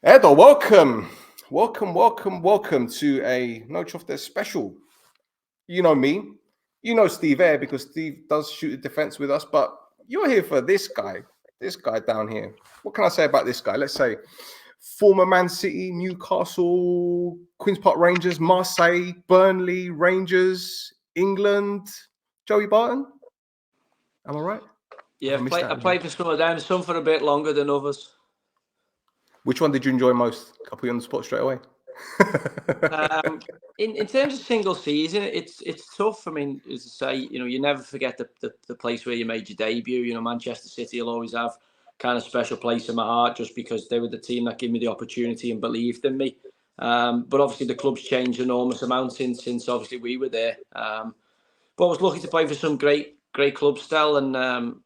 Edo, welcome to a No Chuff There special. You know me, you know Steve Eyre because Steve does shoot the defense with us, but you're here for this guy down here. What can I say about this guy? Let's say former Man City, Newcastle, Queen's Park Rangers, Marseille, Burnley, Rangers, England, Joey Barton. Am I right? Yeah, I played for some of them, some for a bit longer than others. Which one did you enjoy most? I'll put you on the spot straight away. In terms of single season, it's tough. I mean, as I say, you never forget the place where you made your debut. Manchester City will always have kind of special place in my heart just because they were the team that gave me the opportunity and believed in me. But obviously the club's changed enormous amounts since obviously we were there. But I was lucky to play for some great clubs still, and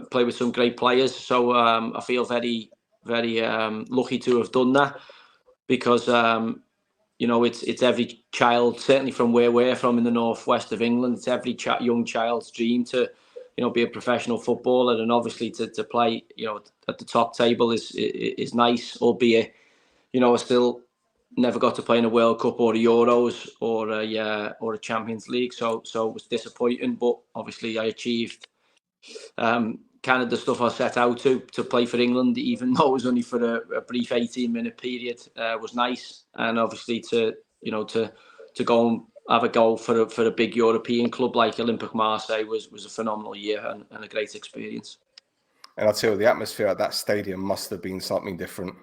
play with some great players. So I feel very lucky to have done that because it's every child, certainly from where we're from in the northwest of England, it's every young child's dream to be a professional footballer, and obviously to play at the top table is nice, albeit I still never got to play in a World Cup or a Euros or a Champions League, so it was disappointing, but obviously I achieved kind of the stuff I set out to play for England, even though it was only for a brief 18-minute period, was nice. And obviously to go and have a goal for a big European club like Olympique Marseille was a phenomenal year and a great experience. And I'll tell you, the atmosphere at that stadium must have been something different.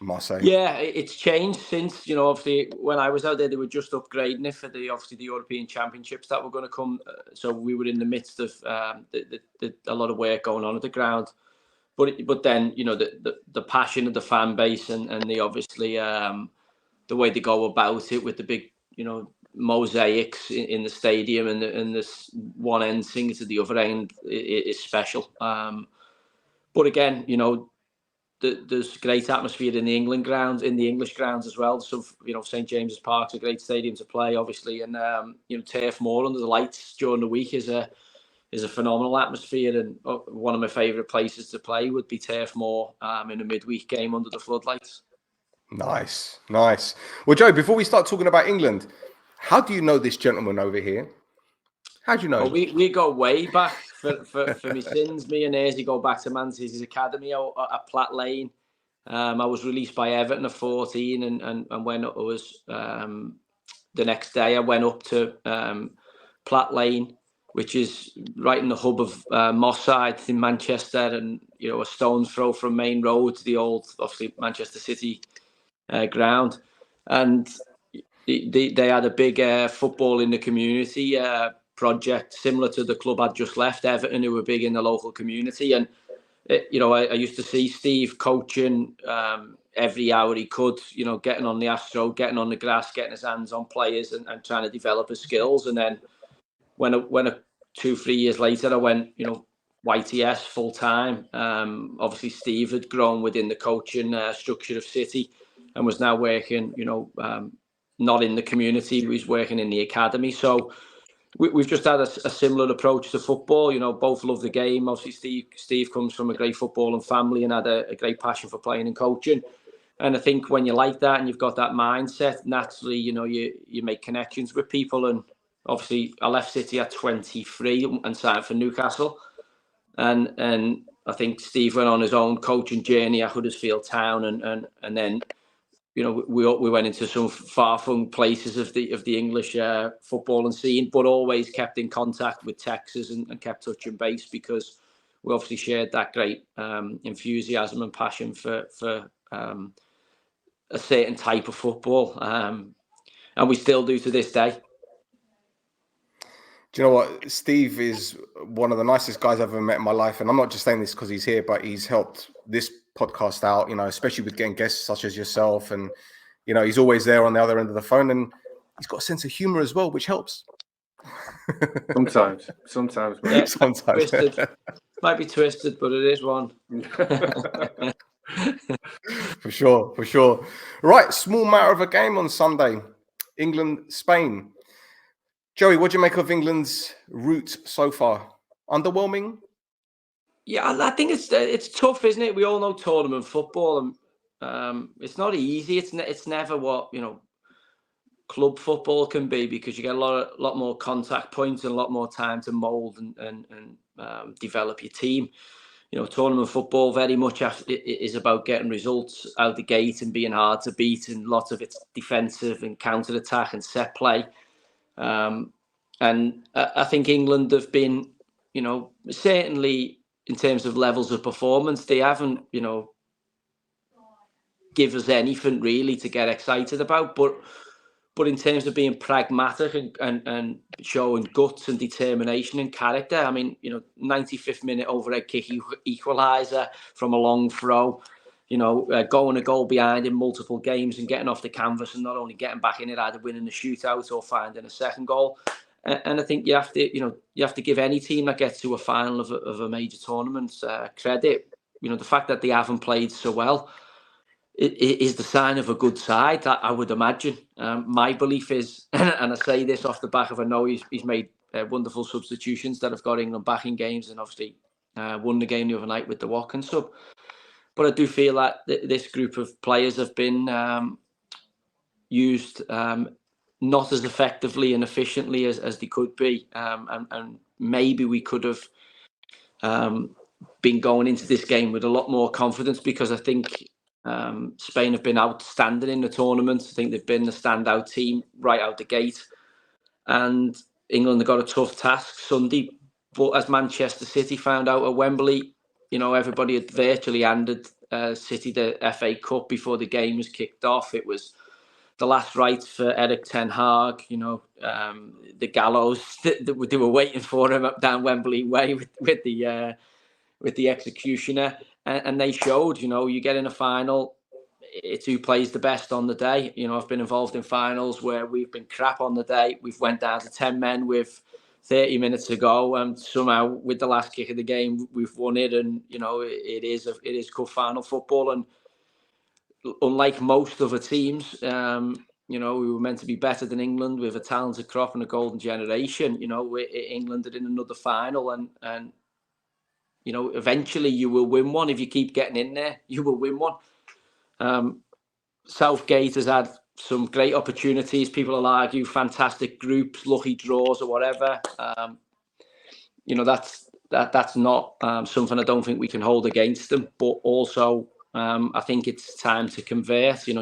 Marseille. Yeah, it's changed since, obviously when I was out there, they were just upgrading it for the European Championships that were going to come. So we were in the midst of a lot of work going on at the ground. But then, the passion of the fan base and the obviously the way they go about it with the big, mosaics in the stadium and this one end singing to the other end is special. But again, there's great atmosphere in the English grounds as well. So, St James's Park's a great stadium to play, obviously, and Turf Moor under the lights during the week is a phenomenal atmosphere. And one of my favourite places to play would be Turf Moor in a midweek game under the floodlights. Nice. Well, Joe, before we start talking about England, how do you know this gentleman over here? How do you know? Well, we go way back. For my sins, me and Eyre go back to Man City's academy at Platt Lane. I was released by Everton at 14, and when it was the next day, I went up to Platt Lane, which is right in the hub of Moss Side in Manchester, and a stone's throw from Main Road to the old, obviously, Manchester City ground. And they had a big football in the community project similar to the club I'd just left, Everton, who were big in the local community. And I used to see Steve coaching every hour he could, getting on the Astro, getting on the grass, getting his hands on players and trying to develop his skills. And then when 2-3 years later I went YTS full time, obviously Steve had grown within the coaching structure of City and was now working not in the community, he was working in the academy. So we've just had a similar approach to football. Both love the game. Obviously, Steve comes from a great footballing family and had a great passion for playing and coaching. And I think when you like that and you've got that mindset, naturally, you make connections with people. And obviously, I left City at 23 and signed for Newcastle. And I think Steve went on his own coaching journey at Huddersfield Town, and then we went into some far-flung places of the English footballing scene, but always kept in contact with Texas and kept touching base because we obviously shared that great enthusiasm and passion for a certain type of football, and we still do to this day. Do you know what? Steve is one of the nicest guys I've ever met in my life, and I'm not just saying this because he's here, but he's helped this podcast out, especially with getting guests such as yourself, and he's always there on the other end of the phone, and he's got a sense of humor as well, which helps. Sometimes. Yeah, sometimes. Might be twisted, but it is one. For sure. Right, small matter of a game on Sunday, England, Spain. Joey, what do you make of England's route so far? Underwhelming? Yeah, I think it's tough, isn't it? We all know tournament football, and it's not easy. It's never what, you know, club football can be, because you get a lot more contact points and a lot more time to mould and develop your team. You know, tournament football very much is about getting results out the gate and being hard to beat, and lots of it's defensive and counter attack and set play. And I think England have been, you know, certainly in terms of levels of performance, they haven't, you know, give us anything really to get excited about. But in terms of being pragmatic and showing guts and determination and character, I mean, you know, 95th minute overhead kick equaliser from a long throw, you know, going a goal behind in multiple games and getting off the canvas and not only getting back in it, either winning the shootout or finding a second goal. And I think you have to give any team that gets to a final of a major tournament credit. You know, the fact that they haven't played so well is the sign of a good side, I would imagine. My belief is, and I say this off the back of, I know he's made wonderful substitutions that have got England back in games, and obviously won the game the other night with the Watkins sub. But I do feel that this group of players have been used not as effectively and efficiently as they could be. And maybe we could have been going into this game with a lot more confidence, because I think Spain have been outstanding in the tournament. I think they've been the standout team right out the gate. And England have got a tough task Sunday. But as Manchester City found out at Wembley, you know, everybody had virtually handed City the FA Cup before the game was kicked off. It was the last rites for Eric Ten Hag, you know, the gallows that they were waiting for him up down Wembley Way with the executioner. And they showed, you know, you get in a final, it's who plays the best on the day. You know, I've been involved in finals where we've been crap on the day. We've went down to 10 men with 30 minutes to go, and somehow with the last kick of the game, we've won it. And, you know, it is cup final football. And unlike most other teams, you know, we were meant to be better than England with a talented crop and a golden generation. You know, England are in another final, and you know, eventually you will win one. If you keep getting in there, you will win one. Southgate has had some great opportunities. People will argue fantastic groups, lucky draws or whatever. You know, that's not something I don't think we can hold against them. But also, I think it's time to convert. You know,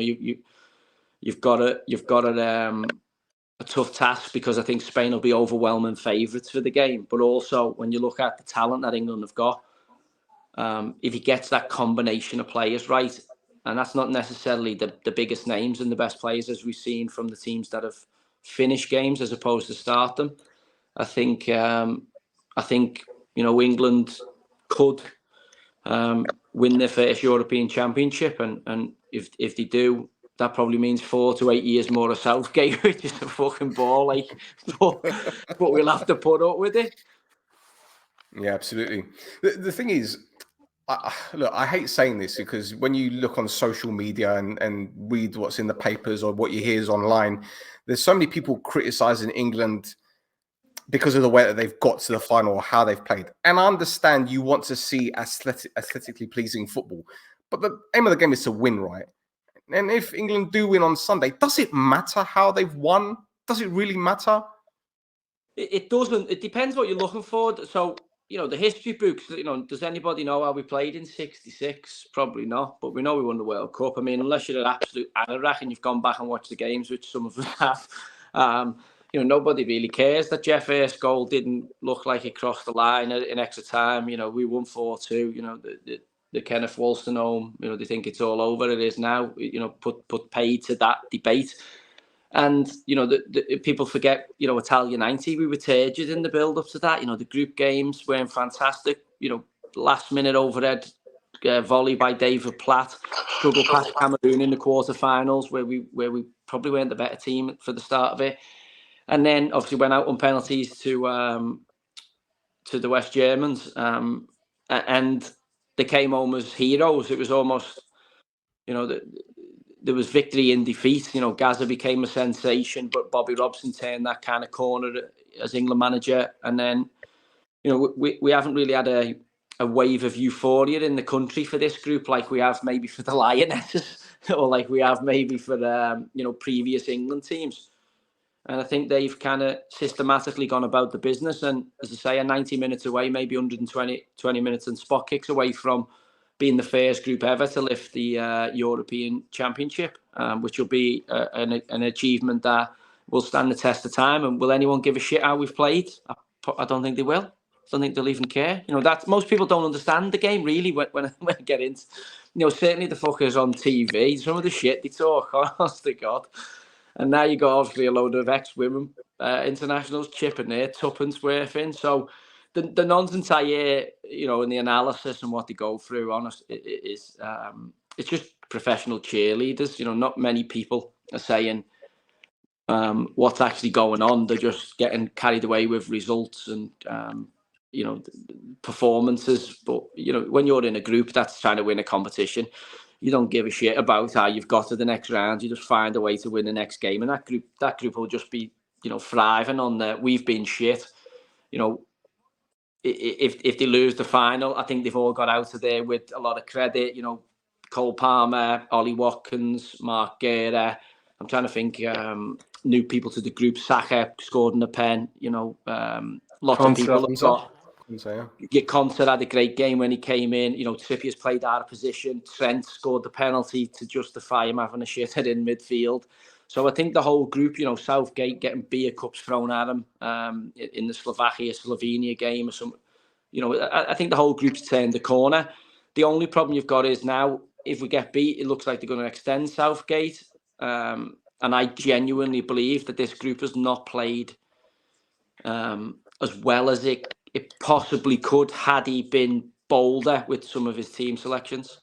you've got a tough task, because I think Spain will be overwhelming favourites for the game. But also, when you look at the talent that England have got, if he gets that combination of players right, and that's not necessarily the biggest names and the best players, as we've seen from the teams that have finished games as opposed to start them, I think you know, England could win their first European Championship, and if they do, that probably means 4 to 8 years more of Southgate, which is a fucking ball, like, but we'll have to put up with it. Yeah, absolutely. The thing is, look, I hate saying this, because when you look on social media and read what's in the papers or what you hear is online, there's so many people criticizing England because of the way that they've got to the final or how they've played. And I understand you want to see aesthetically pleasing football, but the aim of the game is to win, right? And if England do win on Sunday, does it matter how they've won? Does it really matter? It doesn't. It depends what you're looking for. So, you know, the history books, you know, does anybody know how we played in 66? Probably not, but we know we won the World Cup. I mean, unless you're an absolute anorak and you've gone back and watched the games, which some of us have, you know, nobody really cares that Jeff Eyre's goal didn't look like it crossed the line in extra time. You know, we won 4-2. You know, the Kenneth Wolstenholme, you know, they think it's all over. It is now. You know, put paid to that debate. And, you know, the people forget, you know, Italia 90, we were turgid in the build-up to that. You know, the group games weren't fantastic. You know, last-minute overhead volley by David Platt, struggle past Cameroon in the quarterfinals, where we probably weren't the better team for the start of it. And then, obviously, went out on penalties to the West Germans. And they came home as heroes. It was almost, you know, there was victory in defeat. You know, Gaza became a sensation, but Bobby Robson turned that kind of corner as England manager. And then, you know, we haven't really had a wave of euphoria in the country for this group, like we have maybe for the Lionesses, or like we have maybe for previous England teams. And I think they've kind of systematically gone about the business. And as I say, 90 minutes away, maybe 120 minutes and spot kicks away from being the first group ever to lift the European Championship, which will be an achievement that will stand the test of time. And will anyone give a shit how we've played? I don't think they will. I don't think they'll even care. That most people don't understand the game really when I get into, certainly the fuckers on TV, some of the shit they talk, honest to God. And now you got obviously a load of ex-women internationals chipping their tuppence worth in. So the nonsense I hear, in the analysis and what they go through, honest, is it's just professional cheerleaders. Not many people are saying what's actually going on. They're just getting carried away with results and performances. But when you're in a group that's trying to win a competition, you don't give a shit about how you've got to the next round. You just find a way to win the next game, and that group will just be thriving on the we've been shit. If they lose the final, I think they've all got out of there with a lot of credit. Cole Palmer, Ollie Watkins, Mark Eyre. I'm trying to think new people to the group. Saka scored in the pen. Lots of people have got. Conte had a great game when he came in. Trippier's played out of position. Trent scored the penalty to justify him having a shitter in midfield. So I think the whole group, Southgate getting beer cups thrown at him in the Slovenia game or something. I think the whole group's turned the corner. The only problem you've got is now, if we get beat, it looks like they're going to extend Southgate. And I genuinely believe that this group has not played as well as it possibly could had he been bolder with some of his team selections.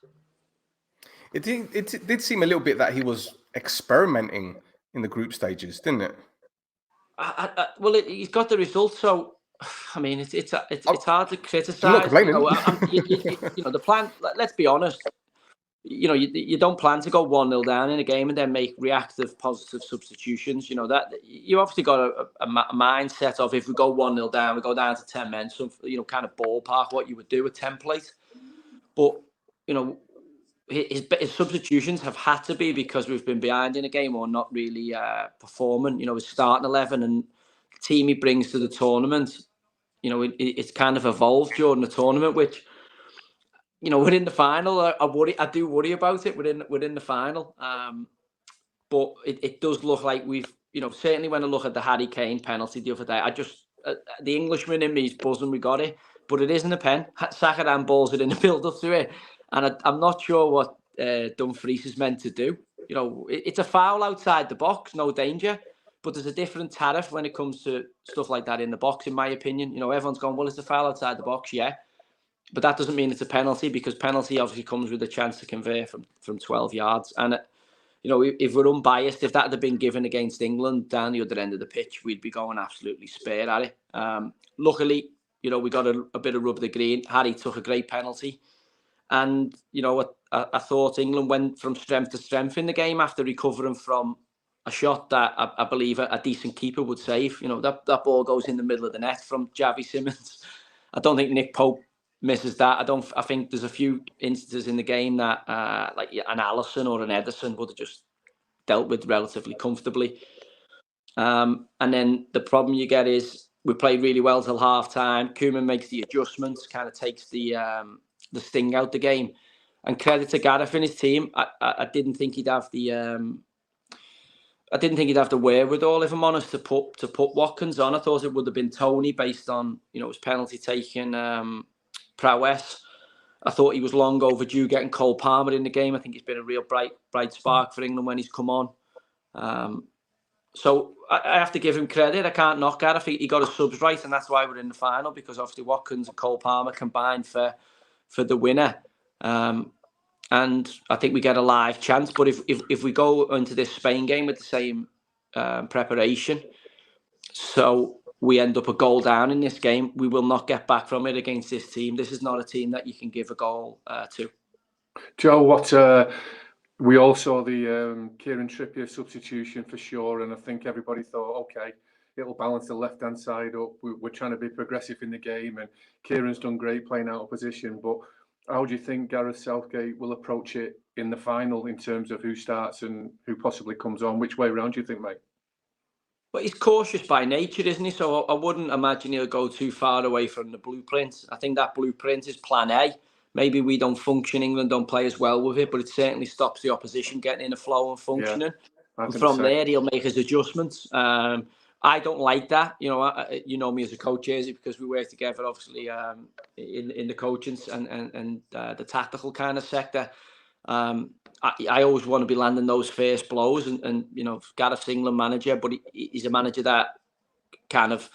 It did seem a little bit that he was experimenting in the group stages, didn't it? Well, he's got the results, so I mean, it's hard to criticise. I'm not complaining. The plan. Let's be honest. You don't plan to go 1-0 down in a game and then make reactive, positive substitutions. That you obviously got a mindset of if we go 1-0 down, we go down to 10 men. So kind of ballpark what you would do, a template. But his substitutions have had to be because we've been behind in a game or not really performing. His starting 11 and the team he brings to the tournament. It's kind of evolved during the tournament, which. We're in the final. I do worry about it. We're in the final. But it does look like we've, certainly when I look at the Harry Kane penalty the other day, the Englishman in me is buzzing we got it, but it isn't a pen. Saka handballs it in the build-up to it. And I'm not sure what Dumfries is meant to do. It's a foul outside the box, no danger. But there's a different tariff when it comes to stuff like that in the box, in my opinion. Everyone's going, well, it's a foul outside the box, yeah. But that doesn't mean it's a penalty because penalty obviously comes with a chance to convert from 12 yards. And, if we're unbiased, if that had been given against England down the other end of the pitch, we'd be going absolutely spare at it. Luckily, we got a bit of rub of the green. Harry took a great penalty. And, I thought England went from strength to strength in the game after recovering from a shot that I believe a decent keeper would save. That ball goes in the middle of the net from Javi Simmons. I don't think Nick Pope misses that. I think there's a few instances in the game that like an Alisson or an Ederson would have just dealt with relatively comfortably. And then the problem you get is we played really well till half time. Koeman makes the adjustments, kind of takes the sting out the game. And credit to Gareth and his team. I didn't think he'd have the wherewithal, if I'm honest, to put Watkins on. I thought it would have been Tony based on his penalty taking prowess. I thought he was long overdue getting Cole Palmer in the game. I think he's been a real bright spark for England when he's come on. So I have to give him credit. I can't knock that. I think he got his subs right, and that's why we're in the final, because obviously Watkins and Cole Palmer combined for the winner. And I think we get a live chance. But if we go into this Spain game with the same preparation, so we end up a goal down in this game, we will not get back from it against this team. This is not a team that you can give a goal to. Joe, we all saw the Kieran Trippier substitution for sure, and I think everybody thought, okay, it'll balance the left-hand side up. We're trying to be progressive in the game, and Kieran's done great playing out of position. But how do you think Gareth Southgate will approach it in the final in terms of who starts and who possibly comes on? Which way around do you think, mate? But he's cautious by nature, isn't he? So I wouldn't imagine he'll go too far away from the blueprint. I think that blueprint is plan A. Maybe we don't function, England don't play as well with it, but it certainly stops the opposition getting in a flow and functioning. Yeah, and from there, he'll make his adjustments. I don't like that. You know me as a coach, Izzy, because we work together, obviously, in the coaching and the tactical kind of sector. I always want to be landing those first blows, and Gareth's England manager, but he's a manager that kind of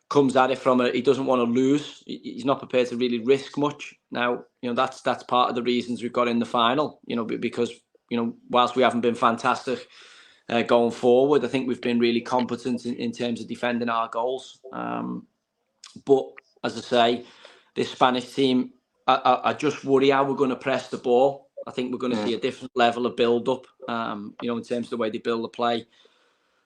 comes at it he doesn't want to lose. He's not prepared to really risk much. Now, that's part of the reasons we've got in the final. Because whilst we haven't been fantastic going forward, I think we've been really competent in terms of defending our goals. But as I say, this Spanish team, I just worry how we're going to press the ball. I think we're going to see a different level of build-up, in terms of the way they build the play.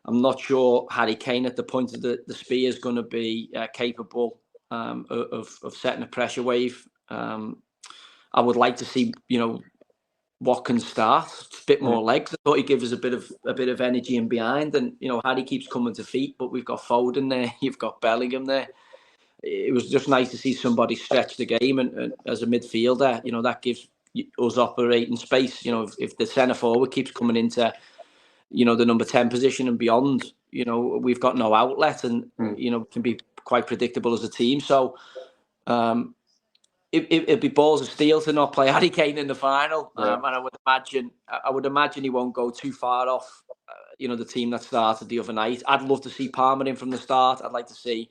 I'm not sure Harry Kane at the point of the spear is going to be capable of setting a pressure wave. I would like to see, Watkins start, a bit more legs. I thought he'd give us a bit of energy in behind, and Harry keeps coming to feet, but we've got Foden there, you've got Bellingham there. It was just nice to see somebody stretch the game, and as a midfielder, that gives us operating space. If the centre forward keeps coming into the number 10 position and beyond, we've got no outlet, and can be quite predictable as a team. So it'd be balls of steel to not play Harry Kane in the final. And I would imagine he won't go too far off the team that started the other night. I'd love to see Palmer in from the start. I'd like to see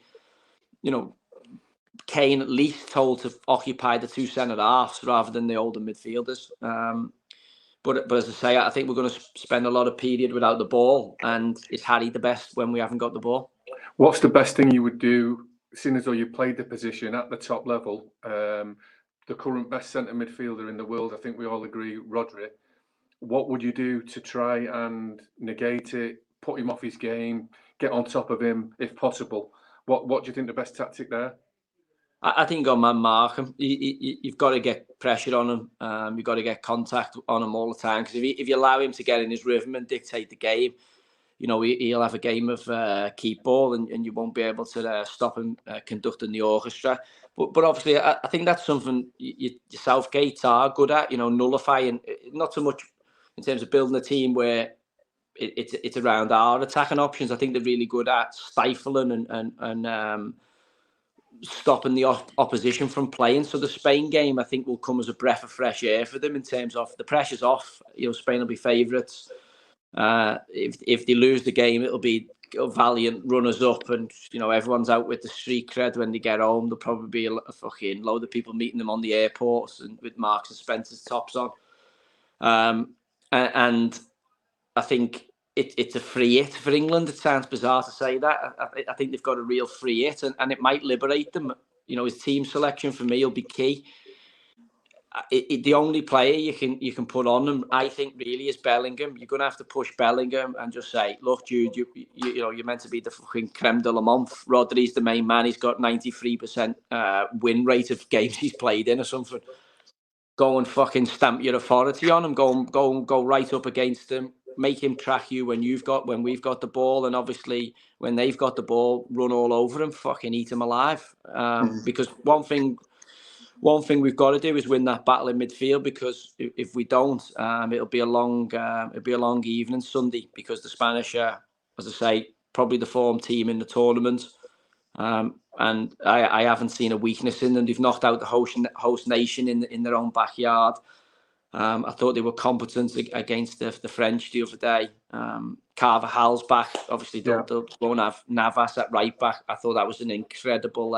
Kane at least told to occupy the two centre halves rather than the older midfielders. But as I say, I think we're going to spend a lot of period without the ball. And is Harry the best when we haven't got the ball? What's the best thing you would do, seeing as though you played the position at the top level? The current best centre midfielder in the world, I think we all agree, Rodri. What would you do to try and negate it, put him off his game, get on top of him if possible? What do you think the best tactic there? I think on man mark him. You've got to get pressure on him. You've got to get contact on him all the time. Because if you allow him to get in his rhythm and dictate the game, he'll have a game of keep ball, and you won't be able to stop him conducting the orchestra. But obviously, I think that's something Southgate are good at. Nullifying, not so much in terms of building a team where it's around our attacking options. I think they're really good at stifling and stopping the opposition from playing. So the Spain game, I think, will come as a breath of fresh air for them in terms of the pressure's off. Spain will be favourites. If they lose the game, it'll be valiant runners up, and everyone's out with the street cred when they get home. There'll probably be a fucking load of people meeting them on the airports and with Marks and Spencer's tops on. And I think it's a free hit for England. It sounds bizarre to say that. I think they've got a real free hit, and it might liberate them. His team selection for me will be key. The only player you can put on them, I think, really is Bellingham. You're going to have to push Bellingham and just say, look, Jude, you're meant to be the fucking creme de la month. Rodri's the main man. He's got 93% win rate of games he's played in or something. Go and fucking stamp your authority on him. Go right up against him. Make him track you when we've got the ball, and obviously when they've got the ball, run all over him, fucking eat him alive. Because one thing we've got to do is win that battle in midfield, because if we don't, it'll be a long evening Sunday, because the Spanish are, as I say, probably the form team in the tournament. And I haven't seen a weakness in them. They've knocked out the host nation in their own backyard. I thought they were competent against the French the other day. Carvajal's back. Obviously, they won't have Navas at right back. I thought that was an incredible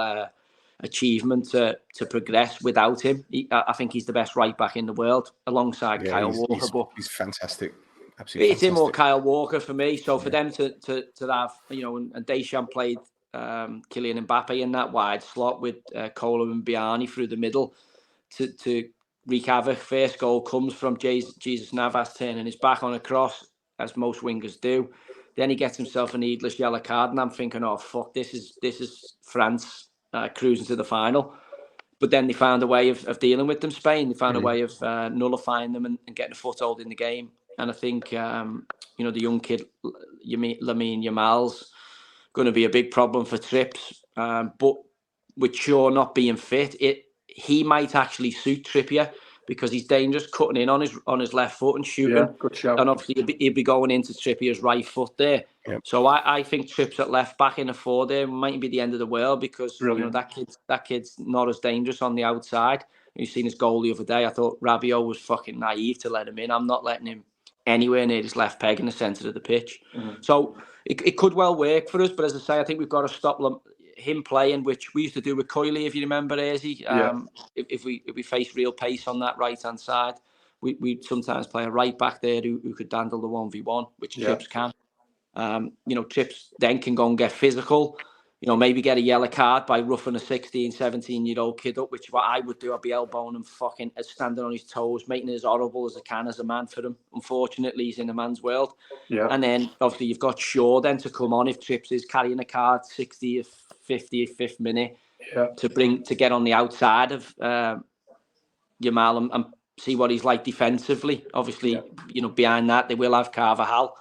achievement to progress without him. I think he's the best right back in the world, alongside Kyle Walker. He's fantastic. Absolutely it's him or Kyle Walker for me. So for them to have, and Deschamps played Kylian Mbappe in that wide slot with Kola and Biani through the middle to wreak havoc. First goal comes from Jesus Navas turning his back on a cross, as most wingers do. Then he gets himself a needless yellow card, and I'm thinking, oh fuck, this is France cruising to the final. But then they found a way of dealing with them. Spain, they found a way of nullifying them and getting a foothold in the game. And I think the young kid Lamine Yamal's going to be a big problem for Trips. But with Shaw not being fit, he might actually suit Trippier because he's dangerous cutting in on his left foot and shooting. Yeah, good shout. And obviously he'd be going into Trippier's right foot there. Yep. So I think Trips at left back in a 4 there mightn't be the end of the world because that kid's not as dangerous on the outside. You've seen his goal the other day. I thought Rabiot was fucking naive to let him in. I'm not letting him anywhere near his left peg in the centre of the pitch. Mm-hmm. So it could well work for us. But as I say, I think we've got to stop him playing, which we used to do with Coyley, if you remember, Azy. If we face real pace on that right-hand side, we sometimes play a right back there who could handle the 1v1, which Trips can. Trips then can go and get physical, maybe get a yellow card by roughing a 16, 17-year-old kid up, which what I would do, I'd be elbowing him fucking standing on his toes, making it as horrible as I can as a man for him. Unfortunately, he's in a man's world. Yeah. And then, obviously, you've got Shaw then to come on if Trips is carrying a card 60th, 55th minute to get on the outside of Yamal and see what he's like defensively. Obviously, behind that, they will have Carvajal.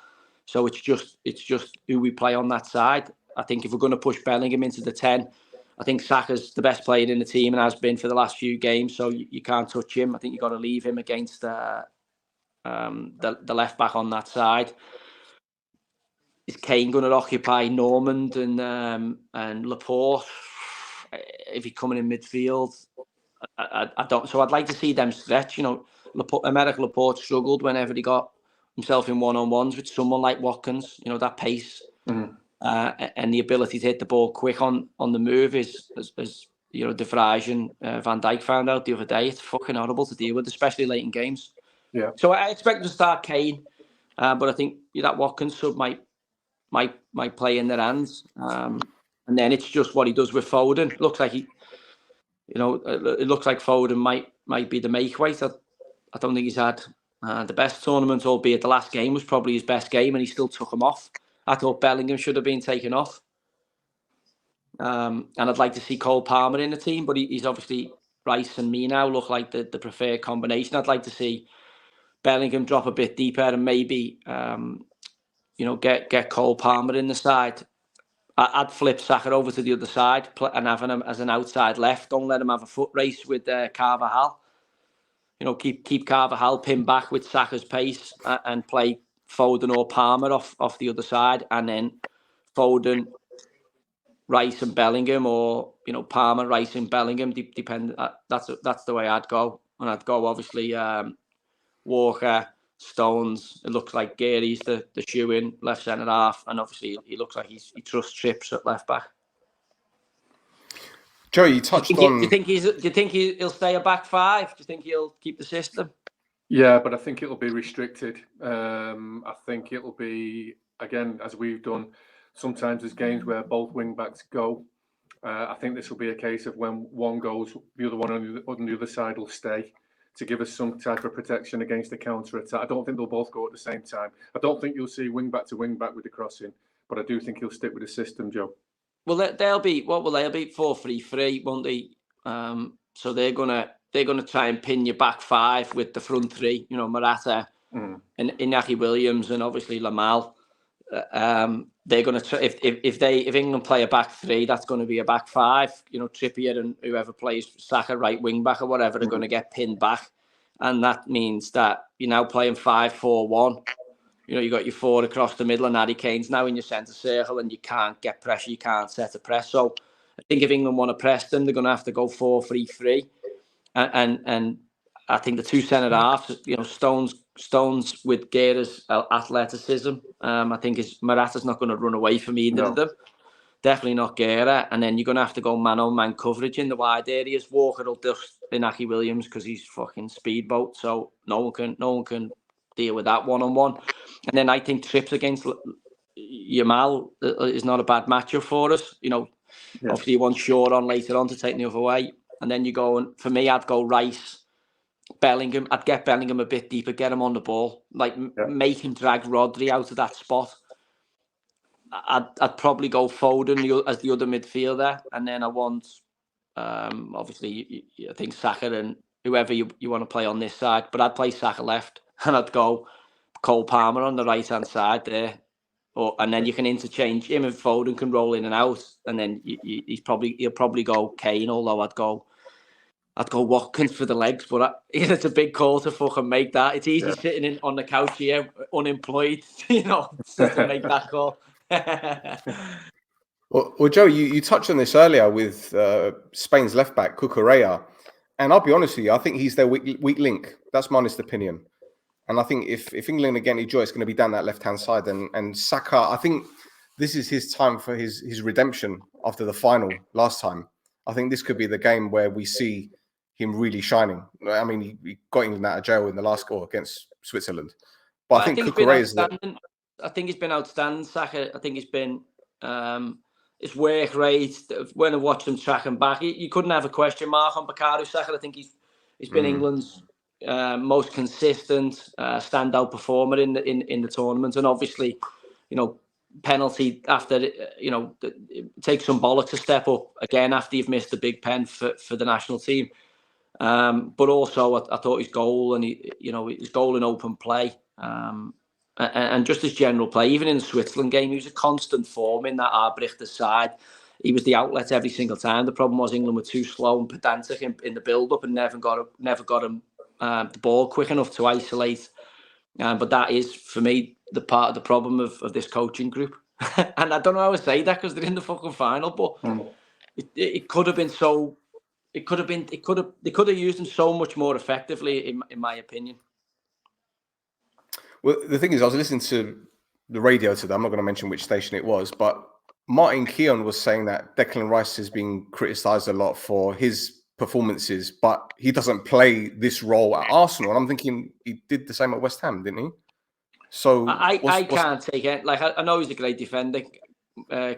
So it's just who we play on that side. I think if we're going to push Bellingham into the 10, I think Saka's the best player in the team and has been for the last few games. So you can't touch him. I think you've got to leave him against the left back on that side. Is Kane going to occupy Normand and Laporte? If he's coming in midfield, I don't. So I'd like to see them stretch. America Laporte struggled whenever he got himself in one-on-ones with someone like Watkins. That pace and the ability to hit the ball quick on the move is, as De Vrij and Van Dijk found out the other day, it's fucking horrible to deal with, especially late in games. Yeah. So I expect to start Kane, but I think that Watkins sub might play in their hands, and then it's just what he does with Foden. It looks like it looks like Foden might be the make weight. I don't think he's had the best tournament, albeit the last game was probably his best game, and he still took him off. I thought Bellingham should have been taken off. And I'd like to see Cole Palmer in the team, but he's obviously Rice and me now look like the preferred combination. I'd like to see Bellingham drop a bit deeper and maybe get Cole Palmer in the side. I'd flip Saka over to the other side and having him as an outside left. Don't let him have a foot race with Carvajal. Keep Carvajal pinned back with Saka's pace and play Foden or Palmer off the other side, and then Foden, Rice and Bellingham, or Palmer, Rice and Bellingham. Depend. That's the way I'd go, and I'd go obviously Walker, Stones. It looks like Gary's the shoe in left centre half, and obviously he looks like he trusts Trips at left back. Joe, you touched on. Do you think he'll stay a back five? Do you think he'll keep the system? Yeah, but I think it'll be restricted. I think it'll be, again, as we've done, sometimes there's games where both wing backs go. I think this will be a case of when one goes, the other one on the other side will stay to give us some type of protection against the counter attack. I don't think they'll both go at the same time. I don't think you'll see wing back to wing back with the crossing, but I do think he'll stick with the system, Joe. Well, they'll be 4-3-3, won't they? So they're gonna try and pin your back five with the front three. Morata and Iñaki Williams and obviously Lamal. They're gonna try, if England play a back three, that's going to be a back five. Trippier and whoever plays Saka right wing back or whatever are going to get pinned back, and that means that you're now playing 5-4-1. You got your four across the middle, and Harry Kane's now in your centre circle, and you can't get pressure, you can't set a press. So I think if England want to press them, they're going to have to go 4-3-3, and I think the two centre halves, Stones with Guerra's athleticism. I think Morata's not going to run away from either of them. Definitely not Guerra, and then you're going to have to go man-on-man coverage in the wide areas. Walker will dust Iñaki Williams because he's fucking speedboat, so no one can deal with that one-on-one. And then I think trips against Yamal is not a bad matchup for us. Obviously you want Shaw on later on to take the other way. And then you go, and for me, I'd go Rice, Bellingham. I'd get Bellingham a bit deeper, get him on the ball, make him drag Rodri out of that spot. I'd probably go Foden as the other midfielder, and then I want obviously I think Saka and whoever you want to play on this side, but I'd play Saka left, and I'd go Cole Palmer on the right hand side there, and then you can interchange him and Foden can roll in and out, and then he'll probably go Kane, although I'd go Watkins for the legs, but it's a big call to fucking make that. It's easy sitting on the couch here, unemployed, to make that call. Well, Joe, you touched on this earlier with Spain's left back, Cucurella. And I'll be honest with you, I think he's their weak link. That's my honest opinion. And I think if England are getting any joy, it's going to be down that left-hand side. And Saka, I think this is his time for his redemption after the final last time. I think this could be the game where we see him really shining. I mean, he got England out of jail in the last goal against Switzerland. But I think Cucurella is I think he's been outstanding, Saka. I think he's been his work rate. When I watched him tracking back, you couldn't have a question mark on Bukayo Saka. I think he's been England's most consistent standout performer in the tournament, and obviously, penalty after it takes some bollocks to step up again after you've missed a big pen for the national team. But also, I thought his goal and his goal in open play, and just his general play, even in the Switzerland game, he was a constant form in that Arbrechter side. He was the outlet every single time. The problem was England were too slow and pedantic in the build-up and never got him the ball quick enough to isolate. But that is, for me, the part of the problem of this coaching group. And I don't know how to say that because they're in the fucking final, but it could have been so. They could have used him so much more effectively, in my opinion. Well, the thing is, I was listening to the radio today. I'm not going to mention which station it was, but Martin Keown was saying that Declan Rice is being criticised a lot for his performances, but he doesn't play this role at Arsenal. And I'm thinking he did the same at West Ham, didn't he? So I can't take it. Like I know he's a great defender,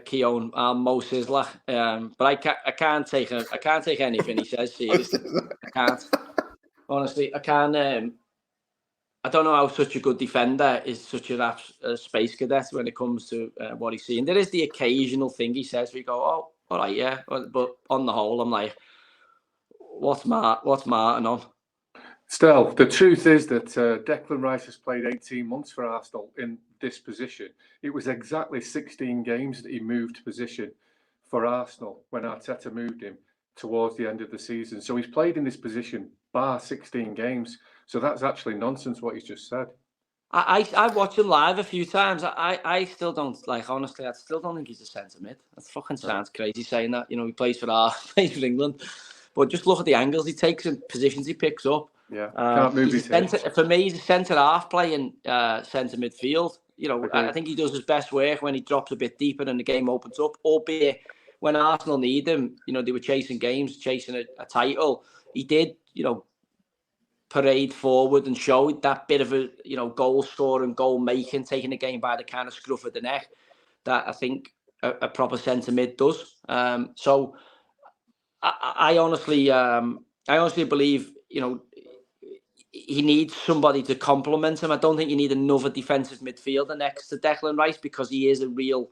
Keown, Mo Sizzler, but I can't take anything he says seriously. I can't. Honestly, I can't. I don't know how such a good defender is such a space cadet when it comes to what he's seeing. There is the occasional thing he says. We go, oh, all right, yeah, but on the whole, I'm like, what's Martin on? Still, the truth is that Declan Rice has played 18 months for Arsenal in this position. It was exactly 16 games that he moved position for Arsenal when Arteta moved him towards the end of the season. So he's played in this position bar 16 games. So that's actually nonsense what he's just said. I watched him live a few times. I still don't, honestly, I still don't think he's a centre mid. That fucking sounds crazy saying that. He plays for England. But just look at the angles he takes and positions he picks up. Yeah, can't move his head. For me, he's a centre half playing centre midfield. I think he does his best work when he drops a bit deeper and the game opens up. Albeit when Arsenal need him, they were chasing games, chasing a title. He did, parade forward and show that bit of a goal scoring, goal making, taking the game by the kind of scruff of the neck that I think a proper centre mid does. So I honestly believe he needs somebody to complement him. I don't think you need another defensive midfielder next to Declan Rice because he is a real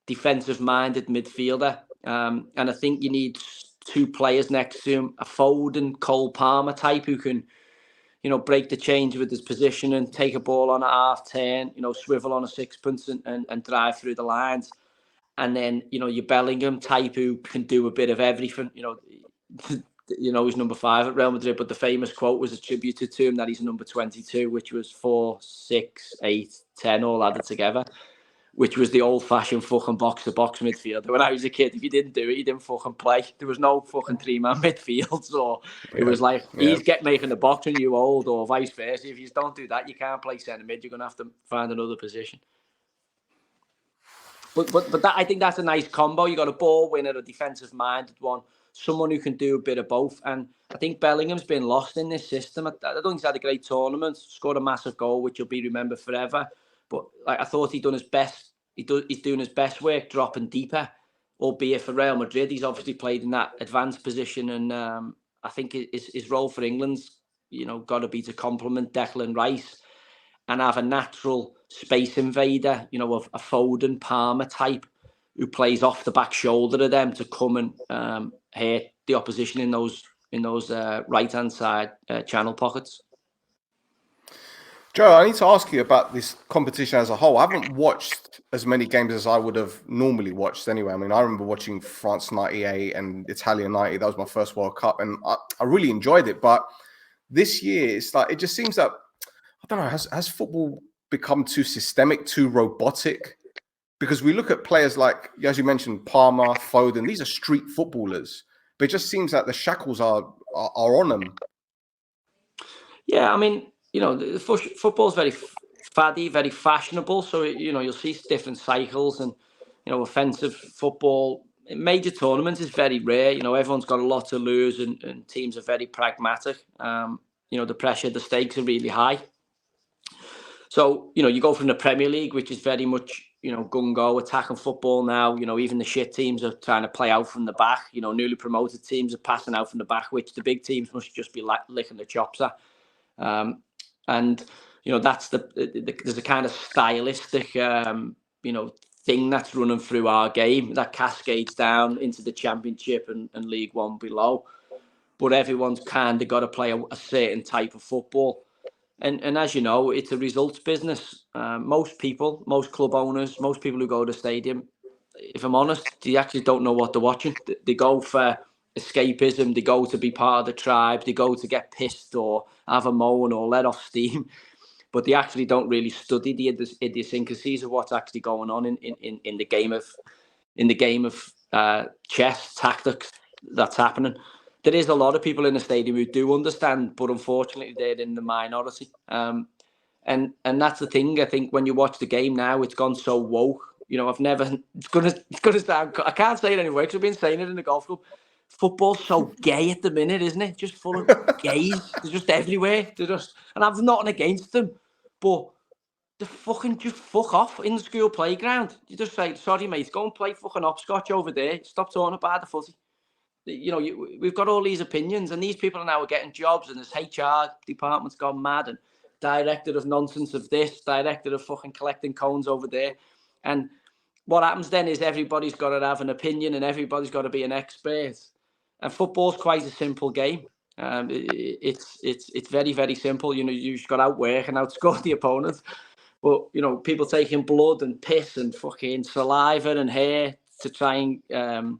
defensive-minded midfielder. And I think you need two players next to him, a Foden, Cole Palmer type who can, break the change with his position and take a ball on a half turn, swivel on a sixpence and drive through the lines. And then, your Bellingham type who can do a bit of everything. He's number 5 at Real Madrid, but the famous quote was attributed to him that he's number 22, which was 4, 6, 8, 10 all added together, which was the old-fashioned fucking box-to-box midfielder. When I was a kid, if you didn't do it, you didn't fucking play. There was no fucking 3-man midfield, so it was like, he's making the box and you old, or vice versa. If you don't do that, you can't play centre mid. You're going to have to find another position. But that, I think that's a nice combo. You got a ball winner, a defensive-minded one, someone who can do a bit of both. And I think Bellingham's been lost in this system. I don't think he's had a great tournament, scored a massive goal, which will be remembered forever. But I thought he'd done his best. He's doing his best work dropping deeper, albeit for Real Madrid. He's obviously played in that advanced position. And I think his role for England's, got to be to complement Declan Rice and have a natural space invader, you know, a Foden, Palmer type who plays off the back shoulder of them to come and hurt the opposition in those right hand side channel pockets. Joe, I need to ask you about this competition as a whole. I haven't watched as many games as I would have normally watched anyway. I mean, I remember watching France 98 and Italia 90. That was my first World Cup, and I really enjoyed it. But this year, it's like, it just seems that, I don't know, has football become too systemic, too robotic? Because we look at players like, as you mentioned, Palmer, Foden, these are street footballers. But it just seems that the shackles are on them. Yeah, I mean, you know, football's very faddy, very fashionable. So, you know, you'll see different cycles, and, you know, offensive football in major tournaments is very rare. You know, everyone's got a lot to lose, and teams are very pragmatic. You know, the pressure, the stakes are really high. So, you know, you go from the Premier League, which is very much, you know, gung-ho, attacking football now. You know, even the shit teams are trying to play out from the back. You know, newly promoted teams are passing out from the back, which the big teams must just be licking the chops at. And, you know, that's there's a kind of stylistic, you know, thing that's running through our game that cascades down into the Championship and League One below. But everyone's kind of got to play a certain type of football. And as you know, it's a results business. Most people, most club owners, most people who go to the stadium, if I'm honest, they actually don't know what they're watching. They go for escapism. They go to be part of the tribe. They go to get pissed or have a moan or let off steam. But they actually don't really study the idiosyncrasies of what's actually going on in the game of chess tactics that's happening. There is a lot of people in the stadium who do understand, but unfortunately they're in the minority. And that's the thing. I think when you watch the game now, it's gone so woke. You know, it's gonna sound, I can't say it anyway because I've been saying it in the golf club. Football's so gay at the minute, isn't it? Just full of gays. They're just everywhere. And I've nothing against them, but they fucking just fuck off in the school playground. You just say, sorry mate, go and play fucking hopscotch over there. Stop talking about the footy. You know, we've got all these opinions, and these people are now getting jobs, and this HR department's gone mad, and director of nonsense of this, director of fucking collecting cones over there. And what happens then is everybody's got to have an opinion, and everybody's got to be an expert. And football's quite a simple game. It's very, very simple. You know, you've got to outwork and outscore the opponent. But, you know, people taking blood and piss and fucking saliva and hair to try and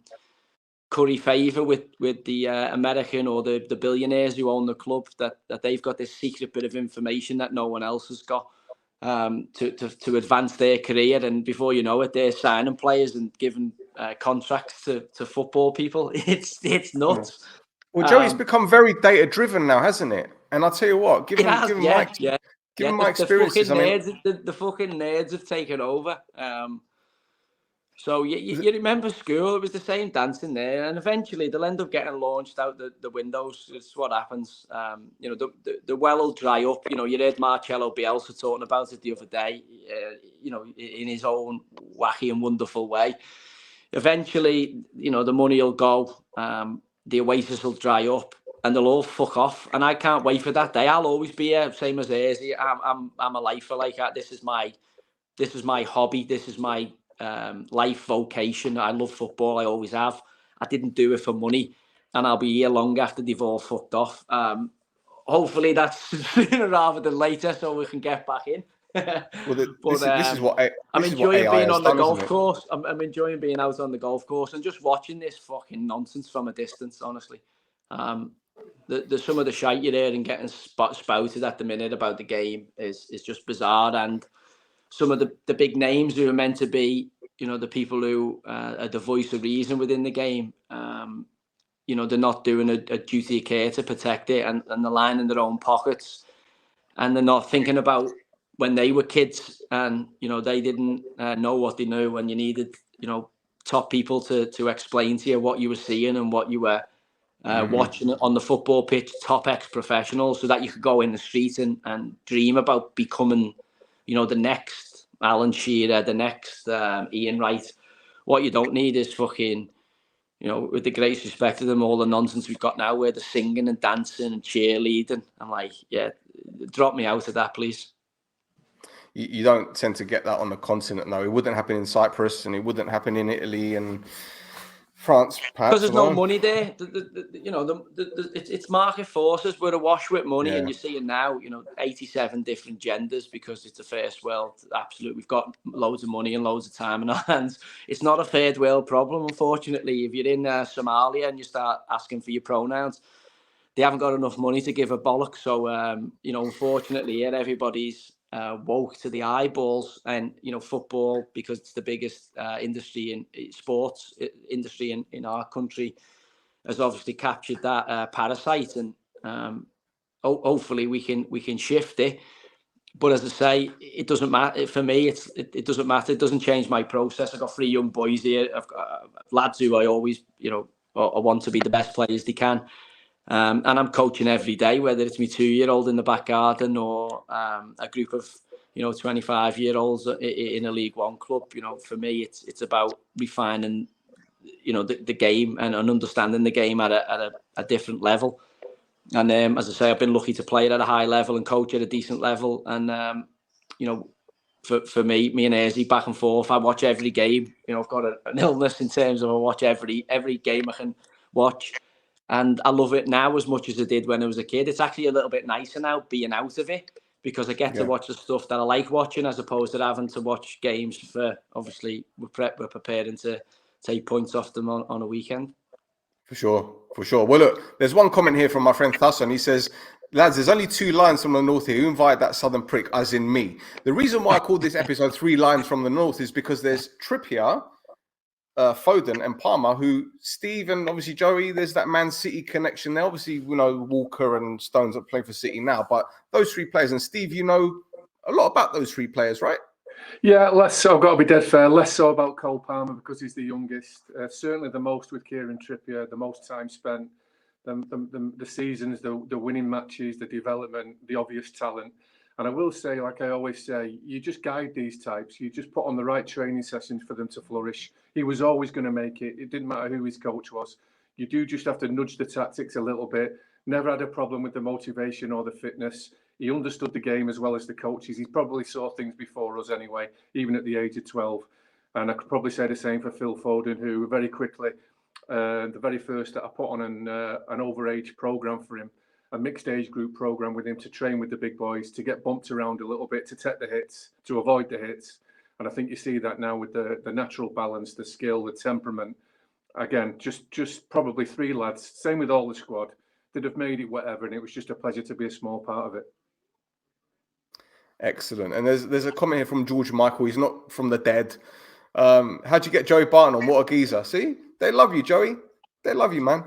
curry favour with the American or the billionaires who own the club, that they've got this secret bit of information that no one else has got to advance their career. And before you know it, they're signing players and giving contracts to football people. It's nuts. Well, Joey's become very data driven now, hasn't it? And I'll tell you what, given my experiences, the fucking nerds have taken over. So you remember school, it was the same dancing there, and eventually they'll end up getting launched out the windows. It's what happens. You know, the well will dry up. You know, you heard Marcelo Bielsa talking about it the other day, you know, in his own wacky and wonderful way. Eventually, you know, the money will go, the oasis will dry up, and they'll all fuck off. And I can't wait for that day. I'll always be here, same as Eyre. I'm a lifer like that. This is my hobby. This is my life vocation. I love football. I always have. I didn't do it for money, and I'll be here long after they've all fucked off. Hopefully that's sooner rather than later, so we can get back in. Well, this is what I'm enjoying being on the golf course. I'm enjoying being out on the golf course and just watching this fucking nonsense from a distance. Honestly, the some of the shite you're hearing getting spouted at the minute about the game is just bizarre. And some of the big names who are meant to be, you know, the people who are the voice of reason within the game, you know, they're not doing a duty of care to protect it, and they're lying in their own pockets, and they're not thinking about when they were kids, and, you know, they didn't know what they knew, and you needed, you know, top people to explain to you what you were seeing and what you were watching on the football pitch, top ex-professionals, so that you could go in the street and dream about becoming, you know, the next Alan Shearer, the next Ian Wright. What you don't need is fucking, you know, with the greatest respect to them, all the nonsense we've got now where they're singing and dancing and cheerleading. I'm like, yeah, drop me out of that, please. you don't tend to get that on the continent. No, it wouldn't happen in Cyprus, and it wouldn't happen in Italy and France, perhaps. Because there's no money there. It's market forces. We're awash with money, and you're seeing now, 87 different genders because it's a first world. Absolutely, we've got loads of money and loads of time in our hands. It's not a third world problem, unfortunately. If you're in Somalia and you start asking for your pronouns, they haven't got enough money to give a bollock. So, unfortunately, here everybody's woke to the eyeballs, and football, because it's the biggest industry in sports industry in our country, has obviously captured that parasite, and hopefully we can shift it. But as I say, it doesn't matter for me. It doesn't matter. It doesn't change my process. I've got 3 young boys here. I've got lads who I always I want to be the best players they can. And I'm coaching every day, whether it's my 2-year-old in the back garden or a group of 25-year-olds in a League One club. For me, it's about refining the game and understanding the game at a different level. And as I say, I've been lucky to play it at a high level and coach at a decent level. And for me and Eyre, back and forth, I watch every game. I've got an illness in terms of I watch every game I can watch. And I love it now as much as I did when I was a kid. It's actually a little bit nicer now being out of it, because I get to watch the stuff that I like watching, as opposed to having to watch games for, obviously, we're preparing to take points off them on a weekend. For sure. Well, look, there's one comment here from my friend Thassan. He says, lads, there's only 2 lines from the north here. Who invited that southern prick, as in me? The reason why I called this episode 3 lines from the north is because there's Trippier, Foden and Palmer, who Steve and obviously Joey, there's that Man City connection there. Obviously, Walker and Stones are playing for City now, but those 3 players, and Steve, a lot about those 3 players, right? Yeah, less so. I've got to be dead fair. Less so about Cole Palmer because he's the youngest. Certainly the most with Kieran Trippier, the most time spent, the seasons, the winning matches, the development, the obvious talent. And I will say, like I always say, you just guide these types. You just put on the right training sessions for them to flourish. He was always going to make it. It didn't matter who his coach was. You do just have to nudge the tactics a little bit. Never had a problem with the motivation or the fitness. He understood the game as well as the coaches. He probably saw things before us anyway, even at the age of 12. And I could probably say the same for Phil Foden, who very quickly, the very first that I put on an overage programme for him, a mixed age group program with him to train with the big boys, to get bumped around a little bit, to take the hits, to avoid the hits. And I think you see that now with the natural balance, the skill, the temperament. Again, just probably 3 lads, same with all the squad, that have made it whatever. And it was just a pleasure to be a small part of it. Excellent. And there's a comment here from George Michael. He's not from the dead. How'd you get Joey Barton on? What a geezer. See? They love you, Joey. They love you, man.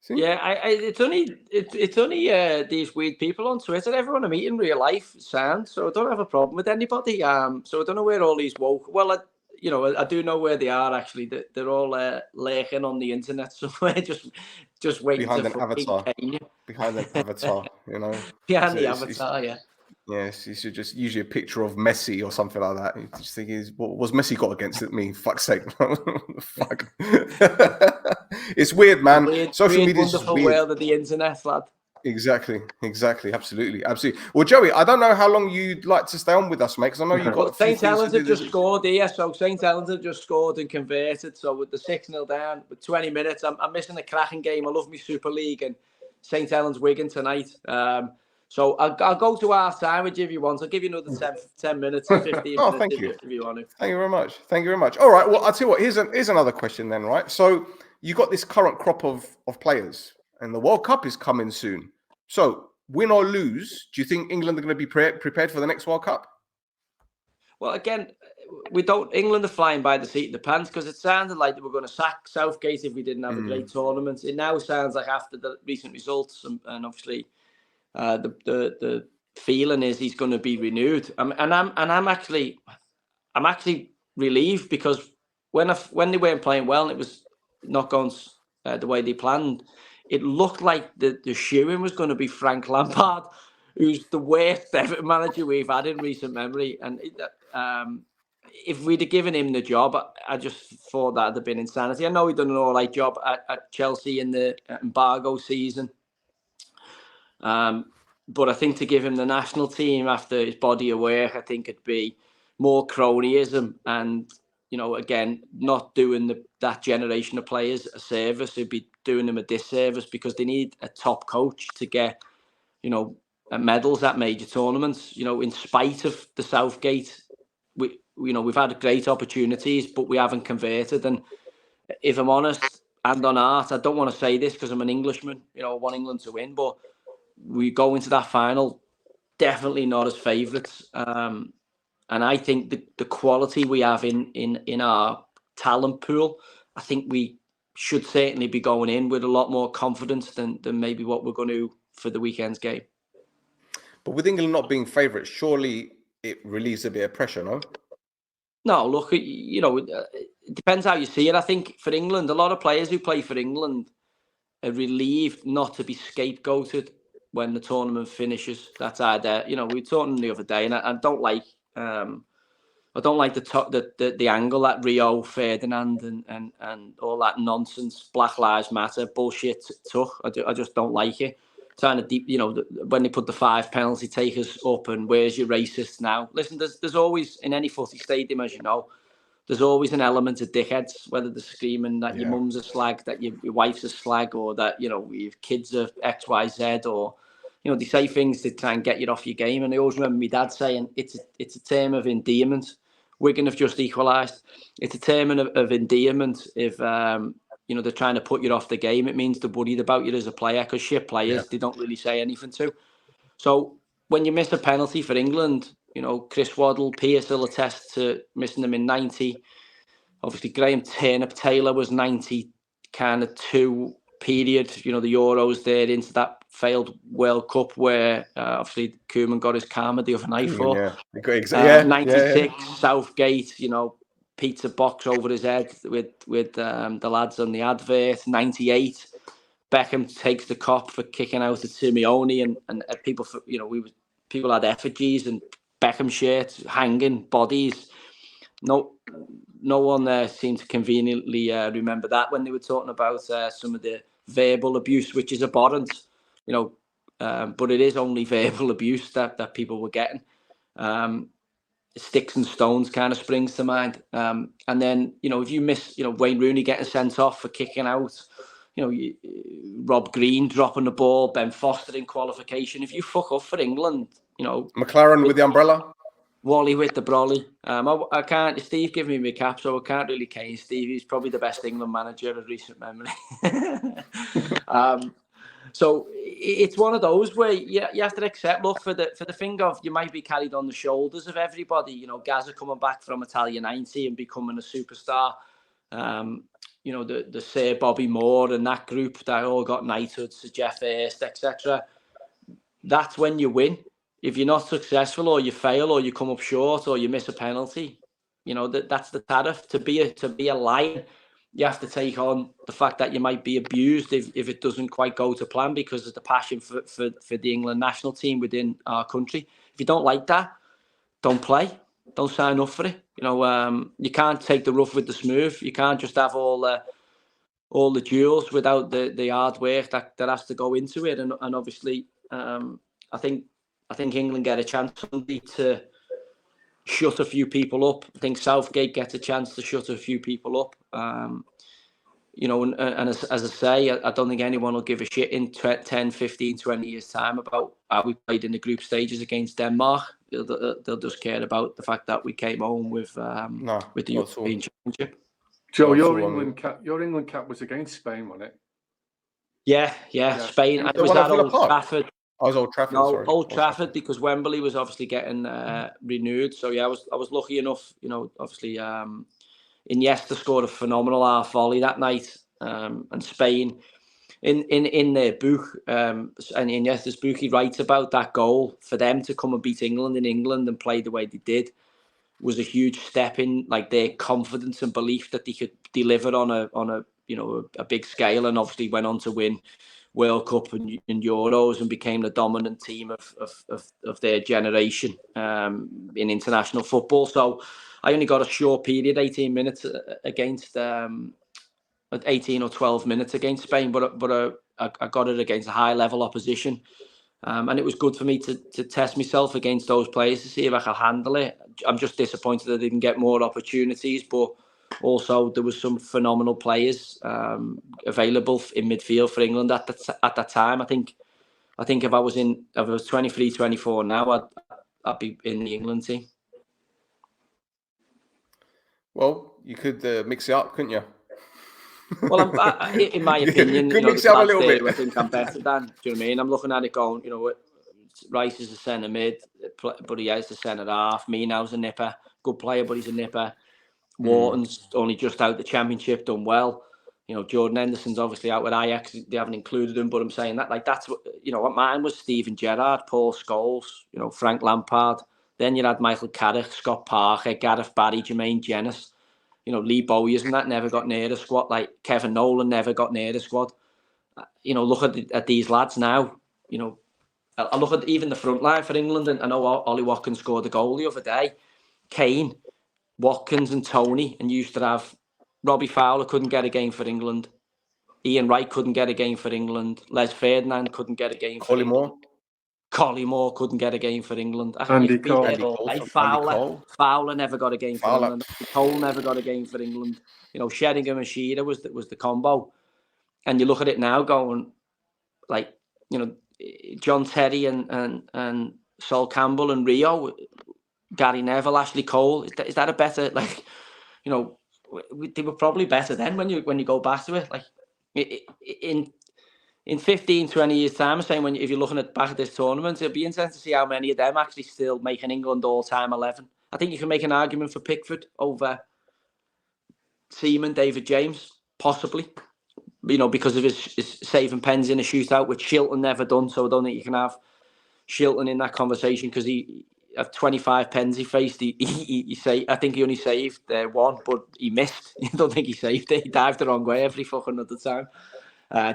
See? Yeah, it's only these weird people on Twitter. Everyone I meet in real life sound, so I don't have a problem with anybody. So I don't know where all these woke. Well, I do know where they are actually. They're all lurking on the internet somewhere, just waiting behind to an avatar. Behind an avatar, Behind the avatar, yeah. Yes, you should just use a picture of Messi or something like that. You just think, what was Messi got against me? Fuck's sake. Fuck. It's weird, man. Social media is just weird. World of the internet, lad. Exactly. Absolutely. Well, Joey, I don't know how long you'd like to stay on with us, mate, because I know you've got St. Helens have just scored here. So St. Helens have just scored and converted. So with the 6-0 down, with 20 minutes, I'm missing a cracking game. I love my Super League and St. Helens Wigan tonight. So I'll go to half time with you if you want. I'll give you another 10 minutes, 15 minutes thank you. if you want to. Thank you very much. All right. Well, I'll tell you what. Here's another question then, right? So you got this current crop of players, and the World Cup is coming soon. So win or lose, do you think England are going to be prepared for the next World Cup? Well, again, England are flying by the seat of the pants, because it sounded like they were going to sack Southgate if we didn't have a great tournament. It now sounds like after the recent results and obviously the feeling is he's going to be renewed. I'm actually relieved, because when they weren't playing well and it was not going the way they planned, it looked like the shoe-in was going to be Frank Lampard, who's the worst Everton manager we've had in recent memory. And if we'd have given him the job, I just thought that'd have been insanity. I know he'd done an all right job at Chelsea in the embargo season. But I think to give him the national team after his body of work, I think it'd be more cronyism and, you know, again, not doing that generation of players a service. It'd be doing them a disservice because they need a top coach to get, you know, medals at major tournaments. You know, in spite of the Southgate, we've had great opportunities, but we haven't converted. And if I'm honest, and on art, I don't want to say this because I'm an Englishman. You know, I want England to win, but we go into that final definitely not as favourites. And I think the quality we have in our talent pool, I think we should certainly be going in with a lot more confidence than maybe what we're going to for the weekend's game. But with England not being favourites, surely it relieves a bit of pressure, no? No, look, you know, it depends how you see it. I think for England, a lot of players who play for England are relieved not to be scapegoated when the tournament finishes. That's either, you know, we were talking the other day, and I don't like the angle that Rio Ferdinand and all that nonsense, Black Lives Matter bullshit took. I just don't like it. Trying to deep, you know, when they put the 5 penalty takers up and where's your racist now? Listen, there's always in any footy stadium, as you know, there's always an element of dickheads, whether they're screaming that your mum's a slag, that your wife's a slag, or that, you know, your kids are X, Y, Z, or, you know, they say things to try and get you off your game. And I always remember my dad saying it's a term of endearment. Wigan have just equalised. It's a term of endearment if you know, they're trying to put you off the game. It means they're worried about you as a player, because shit players they don't really say anything to. So when you miss a penalty for England, you know, Chris Waddle, Pearce will attest to missing them in 90. Obviously, Graham Taylor was 90 kind of 2 period, you know, the Euros there into that failed World Cup where obviously Koeman got his karma the other night for. 96, Southgate, you know, pizza box over his head with the lads on the advert. 98, Beckham takes the cop for kicking out at Simeone, and people, you know, people had effigies and Beckham shirts hanging, bodies. No one seemed to conveniently remember that when they were talking about some of the verbal abuse, which is abhorrent, you know, but it is only verbal abuse that people were getting. Sticks and stones kind of springs to mind. And then, you know, if you miss, you know, Wayne Rooney getting sent off for kicking out, you know, Rob Green dropping the ball, Ben Foster in qualification. If you fuck up for England, you know, McLaren with the umbrella, Wally with the brolly. I can't. Steve gave me my cap, so I can't really cane Steve. He's probably the best England manager of recent memory. So it's one of those where you have to accept. Look, for the thing of you might be carried on the shoulders of everybody. You know, Gaza coming back from Italia 90 and becoming a superstar. You know, the Sir Bobby Moore and that group that all got knighthoods, to Jeff Hurst, etc. That's when you win. If you're not successful, or you fail, or you come up short, or you miss a penalty, you know, that's the tariff. To be a lion, you have to take on the fact that you might be abused if it doesn't quite go to plan because of the passion for the England national team within our country. If you don't like that, don't play. Don't sign up for it. You know, you can't take the rough with the smooth. You can't just have all the duels without the hard work that has to go into it. And obviously, I think England get a chance to shut a few people up. I think Southgate gets a chance to shut a few people up. You know, and as I say, I don't think anyone will give a shit in 10, 15, 20 years' time about how we played in the group stages against Denmark. They'll just care about the fact that we came home with the European Championship. Joe, your England cap was against Spain, wasn't it? Yeah. Spain. It was at Old Trafford. I was Old Trafford. No, sorry. Old Trafford, because Wembley was obviously getting renewed. So yeah, I was lucky enough. You know, obviously, Iniesta scored a phenomenal half volley that night, and Spain in their book, and Iniesta's book, he writes about that goal for them to come and beat England in England and play the way they did was a huge step in like their confidence and belief that they could deliver on a you know a big scale, and obviously went on to win World Cup and Euros and became the dominant team of their generation in international football. So I only got a short period, 18 minutes against 18 or 12 minutes against Spain, but I got it against a high level opposition. And it was good for me to test myself against those players to see if I could handle it. I'm just disappointed I didn't get more opportunities, but also there was some phenomenal players available in midfield for England at that time. I think if I was 23, 24 now, I'd be in the England team. Well, you could mix it up, couldn't you? Well, in my opinion, could mix the it up a lads little there bit. who I think I'm better than. Do you know what I mean? I'm looking at it going, Rice is a centre mid, but he is the centre half. Minow's a nipper, good player, but he's a nipper. Wharton's only just out the Championship, done well. Jordan Henderson's obviously out with Ajax. They haven't included him, but I'm saying that that's what mine was: Steven Gerrard, Paul Scholes, Frank Lampard. Then you had Michael Carrick, Scott Parker, Gareth Barry, Jermaine Jenas. Lee Bowyers and that never got near the squad. Like Kevin Nolan never got near the squad. Look at these lads now. I look at even the front line for England, and I know Ollie Watkins scored a goal the other day. Kane, Watkins and Tony, and you used to have Robbie Fowler couldn't get a game for England. Ian Wright couldn't get a game for England. Les Ferdinand couldn't get a game for England. Collymore couldn't get a game for England. Andy Cole. Fowler never got a game for England. Cole never got a game for England. Sheringham and Shearer was the combo. And you look at it now going, like, John Terry and Sol Campbell and Rio, Gary Neville, Ashley Cole. Is that a better, like, they were probably better then when you go back to it. Like, in 15, 20 years' time, I'm saying if you're looking back at this tournament, it'll be interesting to see how many of them actually still make an England all-time 11. I think you can make an argument for Pickford over Seaman, David James, possibly. Because of his saving pens in a shootout, which Shilton never done. So I don't think you can have Shilton in that conversation because he had 25 pens he faced. I think he only saved one, but he missed. I don't think he saved it. He dived the wrong way every fucking other time.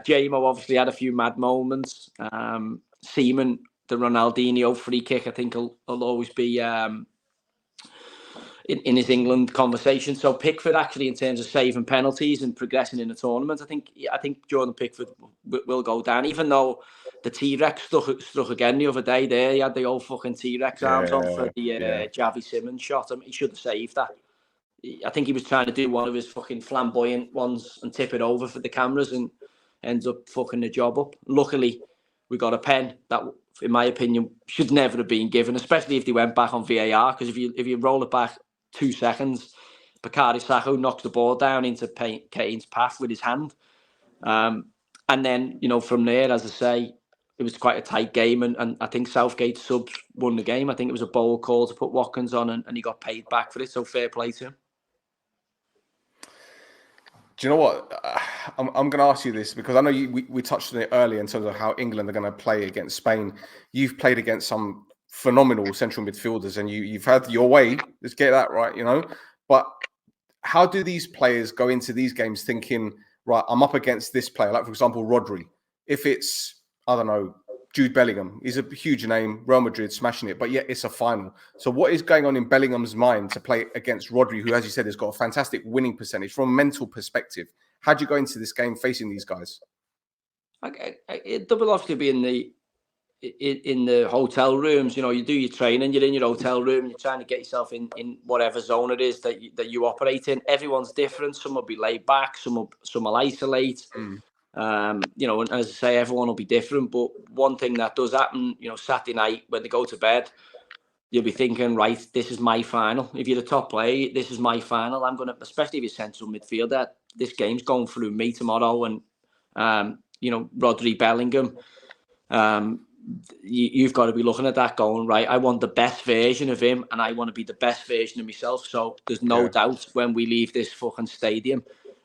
J-Mo obviously had a few mad moments. Seaman, the Ronaldinho free kick, I think will always be in his England conversation. So Pickford, actually, in terms of saving penalties and progressing in the tournament, I think Jordan Pickford will go down. Even though the T-Rex struck again the other day. There, he had the old fucking T-Rex arms on for the Javi Simmons shot. I mean, he should have saved that. I think he was trying to do one of his fucking flamboyant ones and tip it over for the cameras and ends up fucking the job up. Luckily, we got a pen that, in my opinion, should never have been given, especially if they went back on VAR. Because if you roll it back 2 seconds, Bakary Sakho knocks the ball down into Kane's path with his hand. And then, from there, as I say, it was quite a tight game. And I think Southgate subs won the game. I think it was a bold call to put Watkins on and he got paid back for it. So fair play to him. Do you know what? I'm going to ask you this because I know we touched on it earlier in terms of how England are going to play against Spain. You've played against some phenomenal central midfielders and you've had your way. Let's get that right, But how do these players go into these games thinking, right, I'm up against this player? Like, for example, Rodri. If it's, I don't know, Jude Bellingham, he's a huge name, Real Madrid smashing it, but yet it's a final. So what is going on in Bellingham's mind to play against Rodri, who, as you said, has got a fantastic winning percentage from a mental perspective? How do you go into this game facing these guys? It will obviously be in the hotel rooms. You do your training, you're in your hotel room, you're trying to get yourself in whatever zone it is that you operate in. Everyone's different. Some will be laid back, some will isolate. And as I say, everyone will be different. But one thing that does happen, Saturday night when they go to bed, you'll be thinking, right, this is my final. If you're the top player, this is my final. I'm gonna, especially if you're central midfielder, this game's going through me tomorrow. And Rodri, Bellingham, you've got to be looking at that going, right, I want the best version of him and I want to be the best version of myself. So there's no doubt when we leave this fucking stadium,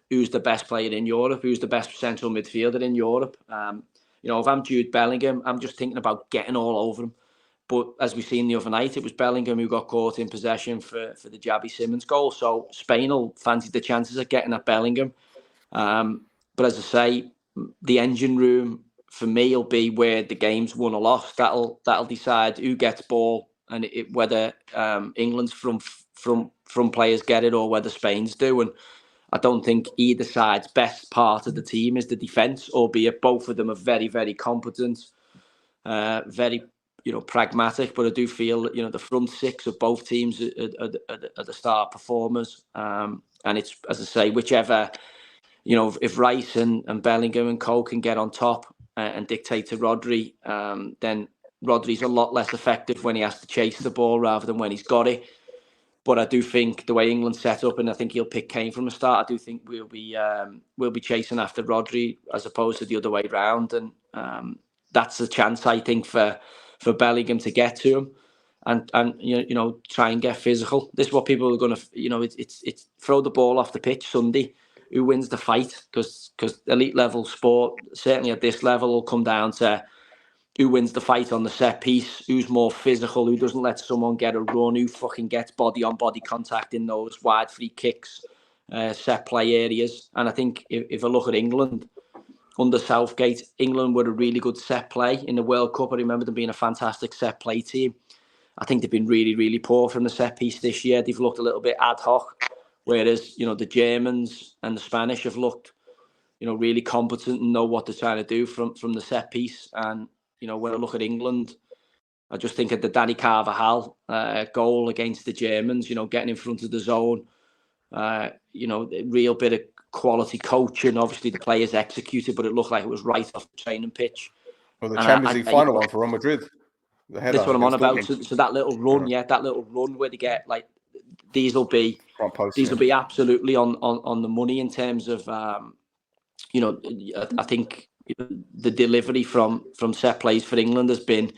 who's the best player in Europe, who's the best central midfielder in Europe. If I'm Jude Bellingham, I'm just thinking about getting all over him. But as we seen the other night, it was Bellingham who got caught in possession for the Javi Simmons goal. So Spain will fancy the chances of getting at Bellingham. But as I say, the engine room for me will be where the game's won or lost. That'll decide who gets ball and whether England's from players get it or whether Spain's do. And I don't think either side's best part of the team is the defence, albeit both of them are very, very competent. very, pragmatic. But I do feel that, the front six of both teams are the star performers. And it's, as I say, whichever, if Rice and Bellingham and Cole can get on top and dictate to Rodri, then Rodri's a lot less effective when he has to chase the ball rather than when he's got it. But I do think the way England's set up, and I think he'll pick Kane from the start, I do think we'll be chasing after Rodri as opposed to the other way round. And that's a chance, I think, for Bellingham to get to him and try and get physical. This is what people are going to, it's throw the ball off the pitch Sunday. Who wins the fight? Because elite level sport, certainly at this level, will come down to who wins the fight on the set piece, who's more physical, who doesn't let someone get a run, who fucking gets body on body contact in those wide free kicks, set play areas. And I think if I look at England under Southgate, England were a really good set play in the World Cup. I remember them being a fantastic set play team. I think they've been really, really poor from the set piece this year. They've looked a little bit ad hoc, whereas, the Germans and the Spanish have looked, really competent and know what they're trying to do from the set piece. And, when I look at England, I just think of the Danny Carvajal goal against the Germans, getting in front of the zone, a real bit of quality coaching. Obviously, the players executed, but it looked like it was right off the training pitch. Well, the Champions League final one for Real Madrid. That's what I'm on about. So that little run, that little run where they get, like, these will be absolutely on the money in terms of, I think the delivery from set plays for England has been,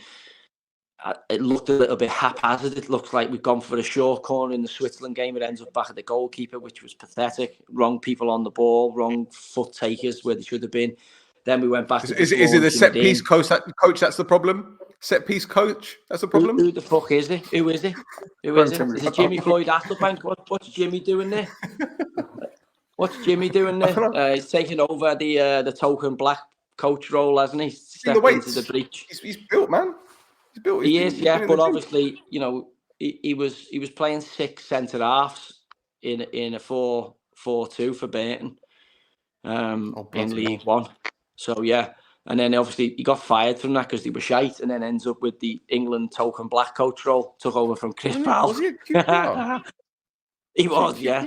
it looked a little bit haphazard. It looks like we've gone for a short corner in the Switzerland game. It ends up back at the goalkeeper, which was pathetic. Wrong people on the ball, wrong foot takers where they should have been. Then we went back. Is it a set piece coach that's the problem? Set piece coach, that's the problem? Who the fuck is he? Who is he? Is it Jimmy Floyd Hasselbank? What's Jimmy doing there? What's Jimmy doing there? He's taking over the token black coach role, hasn't he? Stepped into the breach. He's built, man. He's built. He is, yeah. But obviously, he was playing 6 centre halves in a 4-4-2 for Barton in League One. So yeah, and then obviously he got fired from that because they were shite, and then ends up with the England token black coach role. Took over from Chris Powell. Was he at QPR? He was, yeah.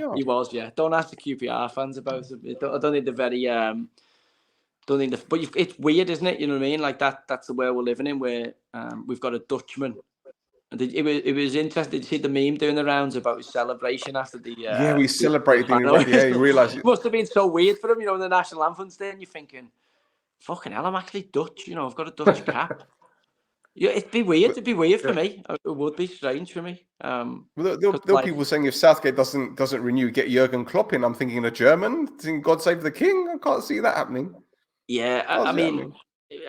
Don't ask the QPR fans about it. I don't think they're very. But it's weird, isn't it? You know what I mean? Like that's the world we're living in, where we've got a Dutchman. And it was interesting to see the meme doing the rounds about his celebration after the. Yeah, we celebrated. He realised it must have been so weird for him, when the national anthem's there, and you're thinking, "Fucking hell, I'm actually Dutch." I've got a Dutch cap. Yeah, it'd be weird. It'd be weird for me. It would be strange for me. Well, there are people saying if Southgate doesn't renew, get Jurgen Klopp in. I'm thinking a German. Thinking God save the king. I can't see that happening. Yeah, I mean,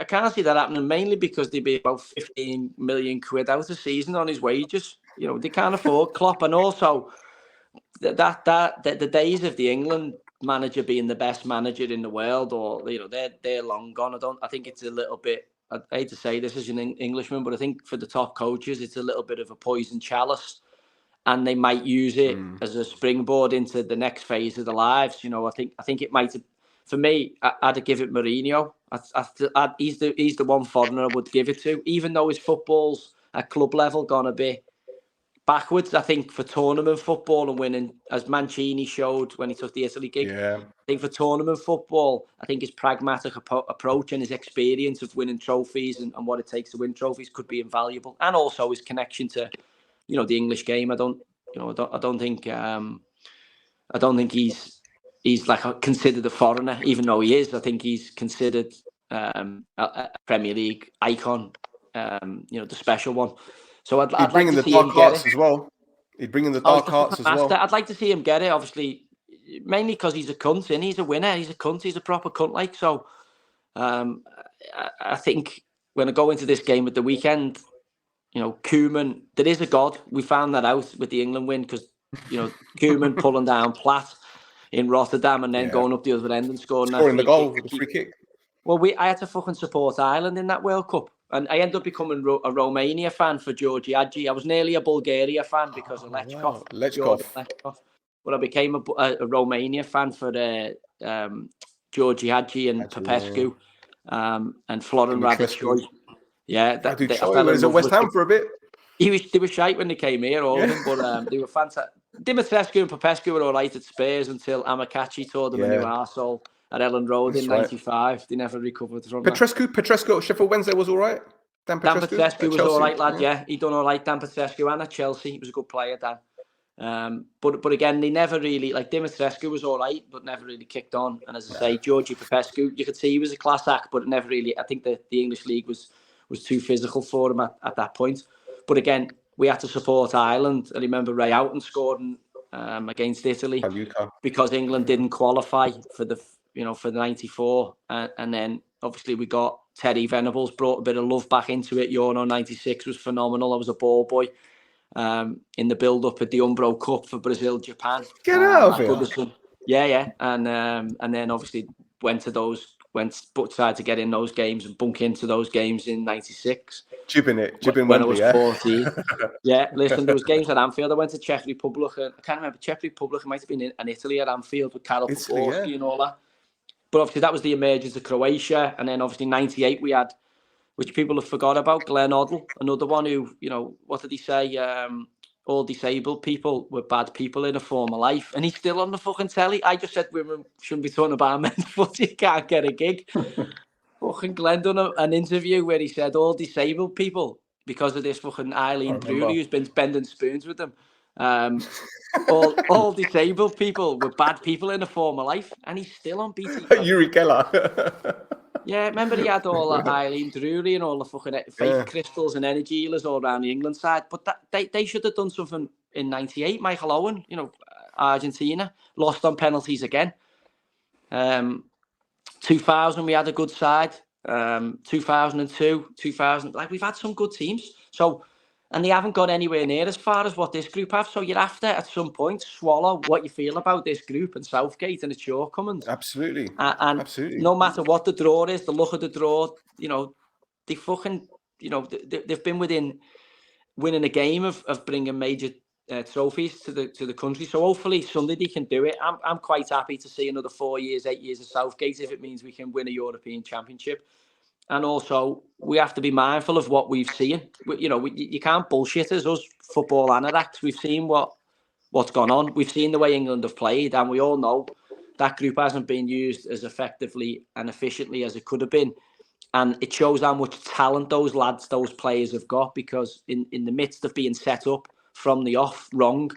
I can't see that happening, mainly because they'd be about 15 million quid out a season on his wages. They can't afford Klopp, and also the days of the England manager being the best manager in the world, or they're long gone. I think it's a little bit. I hate to say this as an Englishman, but I think for the top coaches, it's a little bit of a poison chalice, and they might use it as a springboard into the next phase of their lives. I think it might have. For me, I'd give it Mourinho. He's the one foreigner I would give it to, even though his football's at club level gone a bit backwards. I think for tournament football and winning, as Mancini showed when he took the Italy gig, I think for tournament football, I think his pragmatic approach and his experience of winning trophies and what it takes to win trophies could be invaluable, and also his connection to, the English game. I don't think he's like considered a foreigner, even though he is. I think he's considered a Premier League icon, the special one. So I'd like to see him get it as well. He'd bring in the dark arts as well. I'd like to see him get it, obviously, mainly because he's a cunt, and he's a winner. He's a cunt. He's a proper cunt. Like, so, I think when I go into this game at the weekend, Koeman, there is a God. We found that out with the England win because Koeman pulling down Platt in Rotterdam and then going up the other end and scoring the goal with the free kick. Well, I had to fucking support Ireland in that World Cup. And I ended up becoming a Romania fan for Georgi Hagi. I was nearly a Bulgaria fan because of Lechkov. Lechkov. But I became a Romania fan for Georgi Hagi and Popescu and Florin Radicoi. Yeah, I do. I Troy fell in was at love West with Ham for a bit. They were shite when they came here, all of Yeah. them, but they were fantastic. Dimitrescu and Popescu were all right at Spurs until Amakachi tore them a new arsehole at Ellen Road in '95. They never recovered from that. Petrescu at Sheffield Wednesday was all right. Dan Petrescu was Chelsea. all right, lad. Yeah, he done all right. Dan Petrescu and at Chelsea, he was a good player, Dan. But again, they never really, like, Dimitrescu was all right, but never really kicked on. And as I say, Georgie Popescu, you could see he was a class act, but never really. I think the English league was too physical for him at that point. But again, we had to support Ireland. I remember Ray Houghton scoring against Italy because England didn't qualify for the '94, and then obviously we got Terry Venables, brought a bit of love back into it. Euro '96 was phenomenal. I was a ball boy in the build up at the Umbro Cup for Brazil, Japan. Get out of here! Yeah, and then obviously tried to get in those games and bunk into those games in '96. Jibbing when Wembley, I was 14. Yeah, listen, there was games at Anfield. I went to Czech Republic. I can't remember Czech Republic. It might have been in Italy at Anfield with Karel Poborský and all that. But obviously that was the emergence of Croatia, and then obviously '98 we had, which people have forgot about, Glenn Hoddle, another one who, what did he say? All disabled people were bad people in a former life, and he's still on the fucking telly. I just said women shouldn't be talking about men's football. You can't get a gig. Fucking Glenn done an interview where he said all disabled people, because of this fucking Eileen Drury who's been bending spoons with them. All disabled people were bad people in a former life, and he's still on BT. Yuri Geller. Yeah, remember he had all that Eileen Drury and all the fucking faith crystals and energy healers all around the England side. But they should have done something in '98. Michael Owen, Argentina, lost on penalties again. 2000 we had a good side. 2002, 2000, like, we've had some good teams. So, and they haven't got anywhere near as far as what this group have. So you have to, at some point, swallow what you feel about this group and Southgate and its shortcomings. Absolutely. And absolutely. No matter what the draw is, the look of the draw, they fucking, they've been within winning a game of bringing major trophies to the country. So hopefully Sunday they can do it. I'm quite happy to see another 4 years, 8 years of Southgate if it means we can win a European Championship. And also we have to be mindful of what we've seen. You can't bullshit us football anarchs. We've seen what's gone on. We've seen the way England have played, and we all know that group hasn't been used as effectively and efficiently as it could have been. And it shows how much talent those players have got, because in the midst of being set up from the off wrong,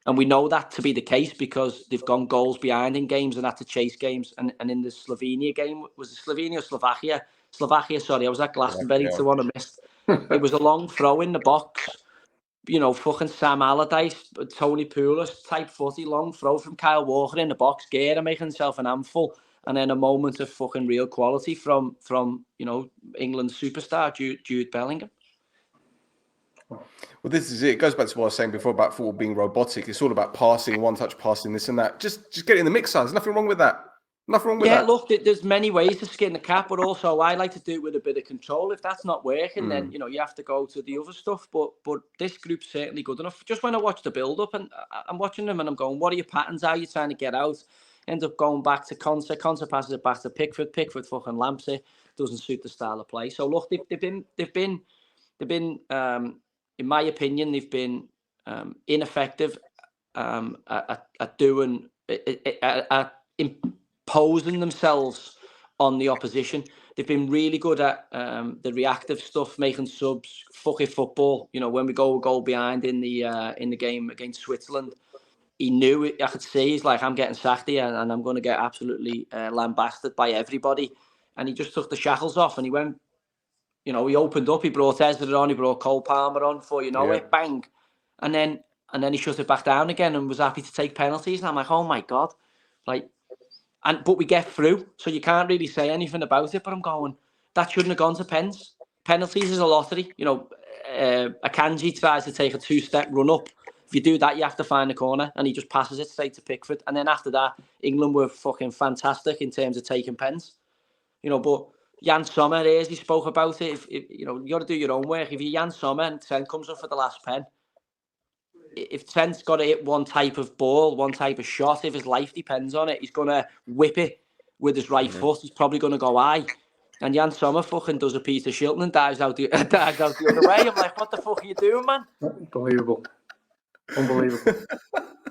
and we know that to be the case because they've gone goals behind in games and had to chase games. And in the Slovenia game, was it Slovenia or Slovakia? Slovakia, sorry, I was at Glastonbury, it's the one I missed. It was a long throw in the box, fucking Sam Allardyce, Tony Pulis type footy, long throw from Kyle Walker in the box, Guerra making himself an handful, and then a moment of fucking real quality from England's superstar, Jude Bellingham. Well, this is it. It goes back to what I was saying before about football being robotic. It's all about passing, one-touch passing, this and that. Just get it in the mix, son. There's nothing wrong with that. Nothing wrong with that. Yeah, look, there's many ways to skin the cat, but also I like to do it with a bit of control. If that's not working, then you have to go to the other stuff. But this group's certainly good enough. Just when I watch the build-up, and I'm watching them and I'm going, what are your patterns? How are you trying to get out? End up going back to Conte. Conte passes it back to Pickford. Pickford fucking lamps it. Doesn't suit the style of play. So look, they've been in my opinion, they've been ineffective at doing at imposing themselves on the opposition. They've been really good at the reactive stuff, making subs, fucky football. When we go a goal behind in the game against Switzerland, he knew it. I could see he's like, I'm getting sacked here and I'm going to get absolutely lambasted by everybody. And he just took the shackles off and he went. He opened up, he brought Ezra on, he brought Cole Palmer on before it, bang. And then he shut it back down again and was happy to take penalties. And I'm like, oh my God. But we get through, so you can't really say anything about it. But I'm going, that shouldn't have gone to pens. Penalties is a lottery. Akanji tries to take a 2-step run up. If you do that, you have to find the corner, and he just passes it straight to Pickford. And then after that, England were fucking fantastic in terms of taking pens. But Jan Sommer, as he spoke about it, if you got to do your own work. If you're Jan Sommer and Trent comes up for the last pen, if Trent's got to hit one type of ball, one type of shot, if his life depends on it, he's going to whip it with his right foot. He's probably going to go high. and Jan Sommer fucking does a Peter Shilton and dives out the other way. I'm like, what the fuck are you doing, man? Unbelievable.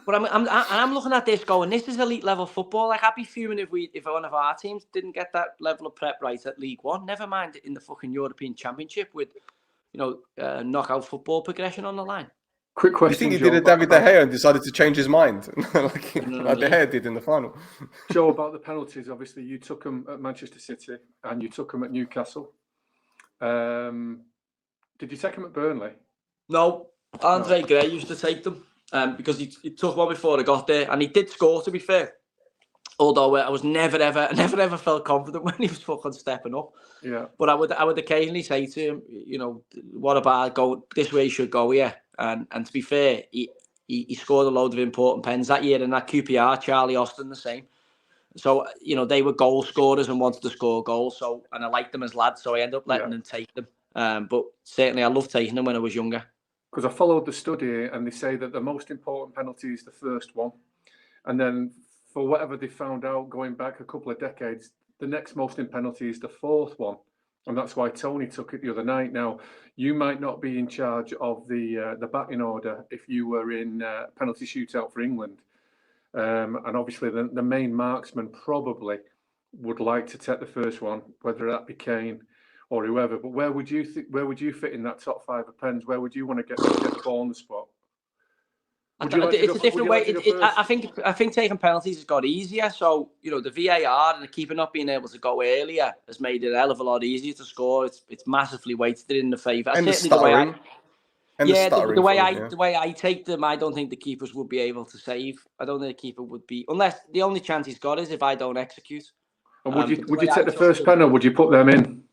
But I'm looking at this going, this is elite level football. Like, I'd be fuming if one of our teams didn't get that level of prep right at League One. Never mind in the fucking European Championship with, knockout football progression on the line. Quick question. You think he did a David De Gea and decided to change his mind, like De Gea did in the final? Joe, about the penalties, obviously you took them at Manchester City and you took them at Newcastle. Did you take them at Burnley? No, Andre Gray used to take them because he took one before I got there, and he did score, to be fair. Although I was never ever felt confident when he was fucking stepping up. Yeah. But I would occasionally say to him, what about go this way? You should go here. And to be fair, he scored a load of important pens that year, and that QPR, Charlie Austin, the same. So they were goal scorers and wanted to score goals. So, and I liked them as lads, so I ended up letting them take them. But certainly, I loved taking them when I was younger. Because I followed the study, and they say that the most important penalty is the first one, and then for whatever they found out going back a couple of decades, the next most important penalty is the fourth one. And that's why Tony took it the other night. Now, you might not be in charge of the batting order if you were in penalty shootout for England. And obviously the main marksman probably would like to take the first one, whether that be Kane or whoever. But where would you fit in that top 5 of pens? Where would you want to get the ball on the spot? It's a different way. I think taking penalties has got easier. So the VAR and the keeper not being able to go earlier has made it a hell of a lot easier to score. It's massively weighted in the favour. And the stuttering. The way I take them, I don't think the keepers would be able to save. I don't think the keeper would be, unless the only chance he's got is if I don't execute. And would you take the first pen, or would you put them in?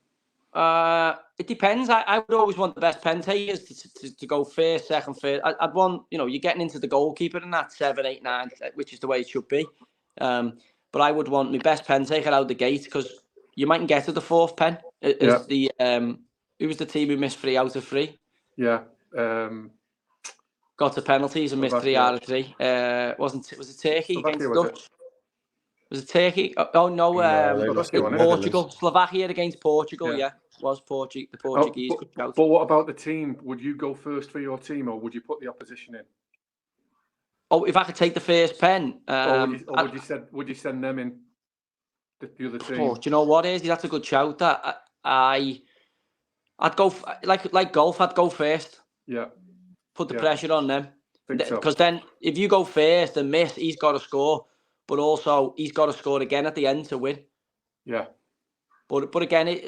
It depends. I would always want the best pen takers to go first, second, third. I'd want, you're getting into the goalkeeper and that 7, 8, 9, which is the way it should be. But I would want my best pen taker out the gate, because you mightn't get to the fourth pen. Who was the team who missed 3 out of 3? Yeah. Got to penalties and missed 3 out of 3. Was it Turkey against Dutch? Was it Turkey? Oh no, Portugal. Slovakia against Portugal. Yeah, was Portuguese. The Portuguese. But what about the team? Would you go first for your team, or would you put the opposition in? Oh, if I could take the first pen, would you send them in the other team? Oh, do you know what is? That's a good shout. That I'd go like golf. I'd go first. Yeah. Put the pressure on them, because then if you go first and miss, he's got to score. But also, he's got to score again at the end to win. Yeah. But again,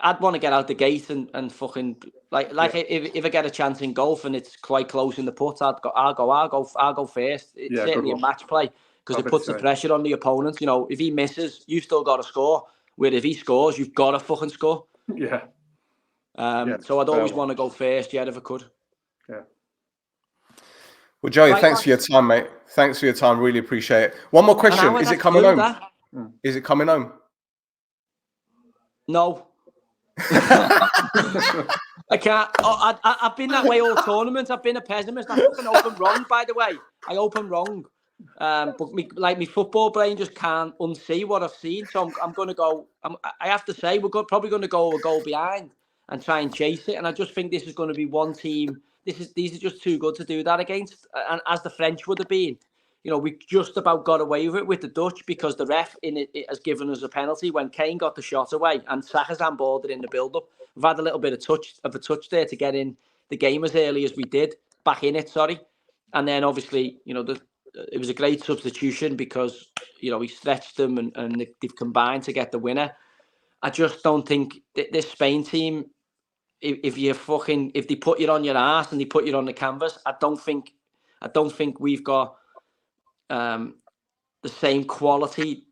I'd want to get out the gate and fucking if I get a chance in golf and it's quite close in the putt, I'll go first. It's certainly a match play, because it puts the pressure on the opponent. If he misses, you've still got to score. Where if he scores, you've got to fucking score. Yeah. So I'd always want to go first, if I could. Yeah. Well, Joey, thanks for your time, mate. Thanks for your time. Really appreciate it. One more question. Is it coming home? Is it coming home? No. I can't. I've been that way all tournaments. I've been a pessimist. I fucking open wrong, by the way. I open wrong. But my football brain just can't unsee what I've seen. So I'm going to go. I have to say, we're probably going to go a goal behind and try and chase it. And I just think this is going to be one team. These are just too good to do that against. And as the French would have been, we just about got away with it with the Dutch, because the ref in it has given us a penalty when Kane got the shot away and Saka's handballed it in the build-up. We've had a little bit of a touch there to get in the game as early as we did, back in it, sorry. And then obviously, it was a great substitution, because, he stretched them and they've combined to get the winner. I just don't think this Spain team, if they put you on your ass and they put you on the canvas, I don't think we've got the same quality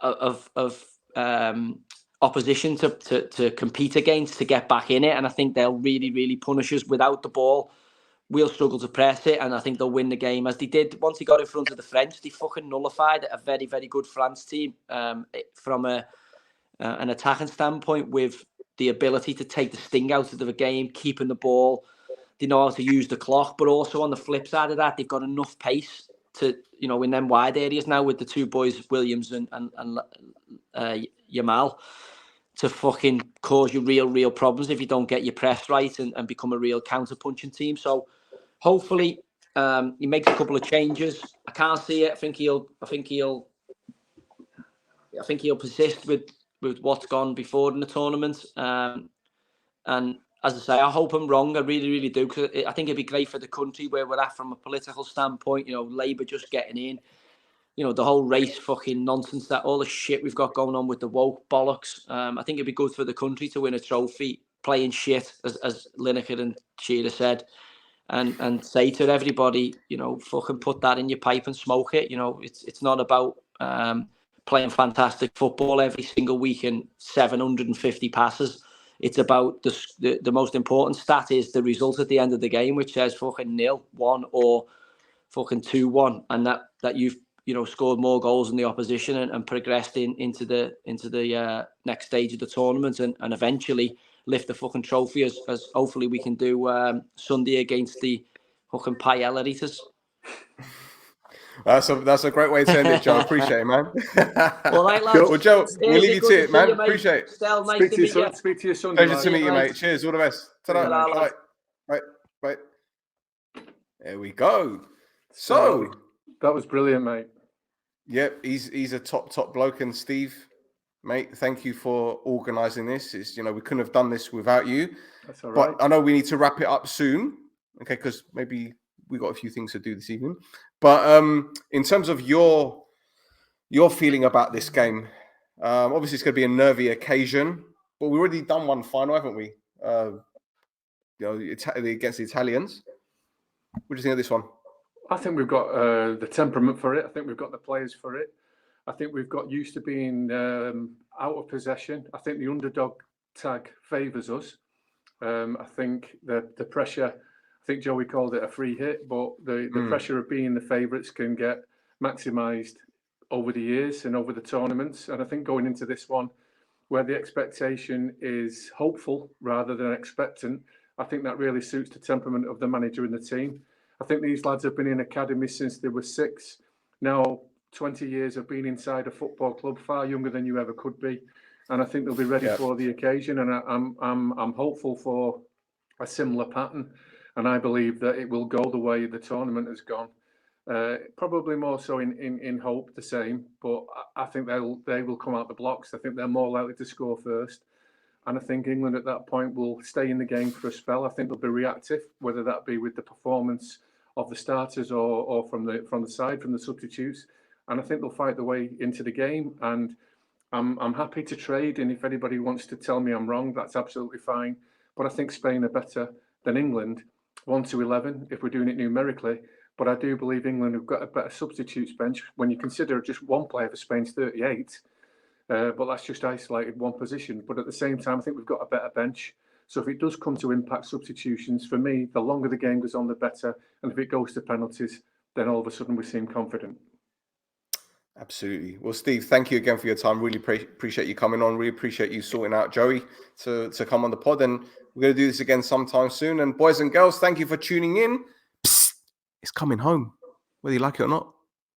of opposition to compete against, to get back in it. And I think they'll really, really punish us without the ball. We'll struggle to press it, and I think they'll win the game, as they did once they got in front of the French. They fucking nullified a very, very good France team from an attacking standpoint, with the ability to take the sting out of the game, keeping the ball. They know how to use the clock, but also on the flip side of that, they've got enough pace to, in them wide areas now with the two boys, Williams and Yamal. fucking cause you real problems if you don't get your press right and become a real counter-punching team. So hopefully he makes a couple of changes. I can't see it. I think he'll persist with what's gone before in the tournament. And as I say, I hope I'm wrong. I really do, because I think it'd be great for the country where we're at from a political standpoint. You know, Labour just getting in. You know, the whole race fucking nonsense, that all the shit we've got going on with the woke bollocks. I think it'd be good for the country to win a trophy, playing shit, as Lineker and Shearer said, and say to everybody, you know, fucking put that in your pipe and smoke it. You know, it's not about playing fantastic football every single week and 750 passes. It's about the most important stat is the result at the end of the game, which says fucking 0-1 or fucking 2-1, and that you've scored more goals than the opposition and progressed into the next stage of the tournament and eventually lift the fucking trophy as hopefully we can do Sunday against the fucking paella eaters. That's a great way to end it, Joe. Appreciate it, man. All right, lads. Well, Joe, we'll leave you to it, man. Appreciate it. Stel, nice to meet you. Speak to you Sunday. Pleasure to meet you, mate. Cheers. All the best. Ta-da. Bye. There we go. So that was brilliant, mate. Yep, he's a top bloke. And Steve, mate, thank you for organising this. It's, we couldn't have done this without you. That's all right. But I know we need to wrap it up soon, okay? Because maybe we got a few things to do this evening. But in terms of your feeling about this game, obviously it's going to be a nervy occasion. But we've already done one final, haven't we? Against the Italians. What do you think of this one? I think we've got the temperament for it. I think we've got the players for it. I think we've got used to being out of possession. I think the underdog tag favours us. I think the pressure, I think Joey called it a free hit, but the pressure of being the favourites can get maximised over the years and over the tournaments. And I think going into this one, where the expectation is hopeful rather than expectant, I think that really suits the temperament of the manager and the team. I think these lads have been in academy since they were 6. Now 20 years of being inside a football club, far younger than you ever could be. And I think they'll be ready for the occasion. And I'm hopeful for a similar pattern. And I believe that it will go the way the tournament has gone. Probably more so in hope, the same. But I think they will come out the blocks. I think they're more likely to score first. And I think England at that point will stay in the game for a spell. I think they'll be reactive, whether that be with the performance of the starters or from the side, from the substitutes. And I think they'll fight their way into the game. And I'm happy to trade. And if anybody wants to tell me I'm wrong, that's absolutely fine. But I think Spain are better than England, 1-11, if we're doing it numerically. But I do believe England have got a better substitutes bench when you consider just one player for Spain's 38. But that's just isolated one position. But at the same time, I think we've got a better bench. So if it does come to impact substitutions, for me, the longer the game goes on, the better. And if it goes to penalties, then all of a sudden we seem confident. Absolutely. Well, Steve, thank you again for your time. Really appreciate you coming on. Really appreciate you sorting out Joey to come on the pod. And we're going to do this again sometime soon. And boys and girls, thank you for tuning in. Psst, it's coming home, whether you like it or not.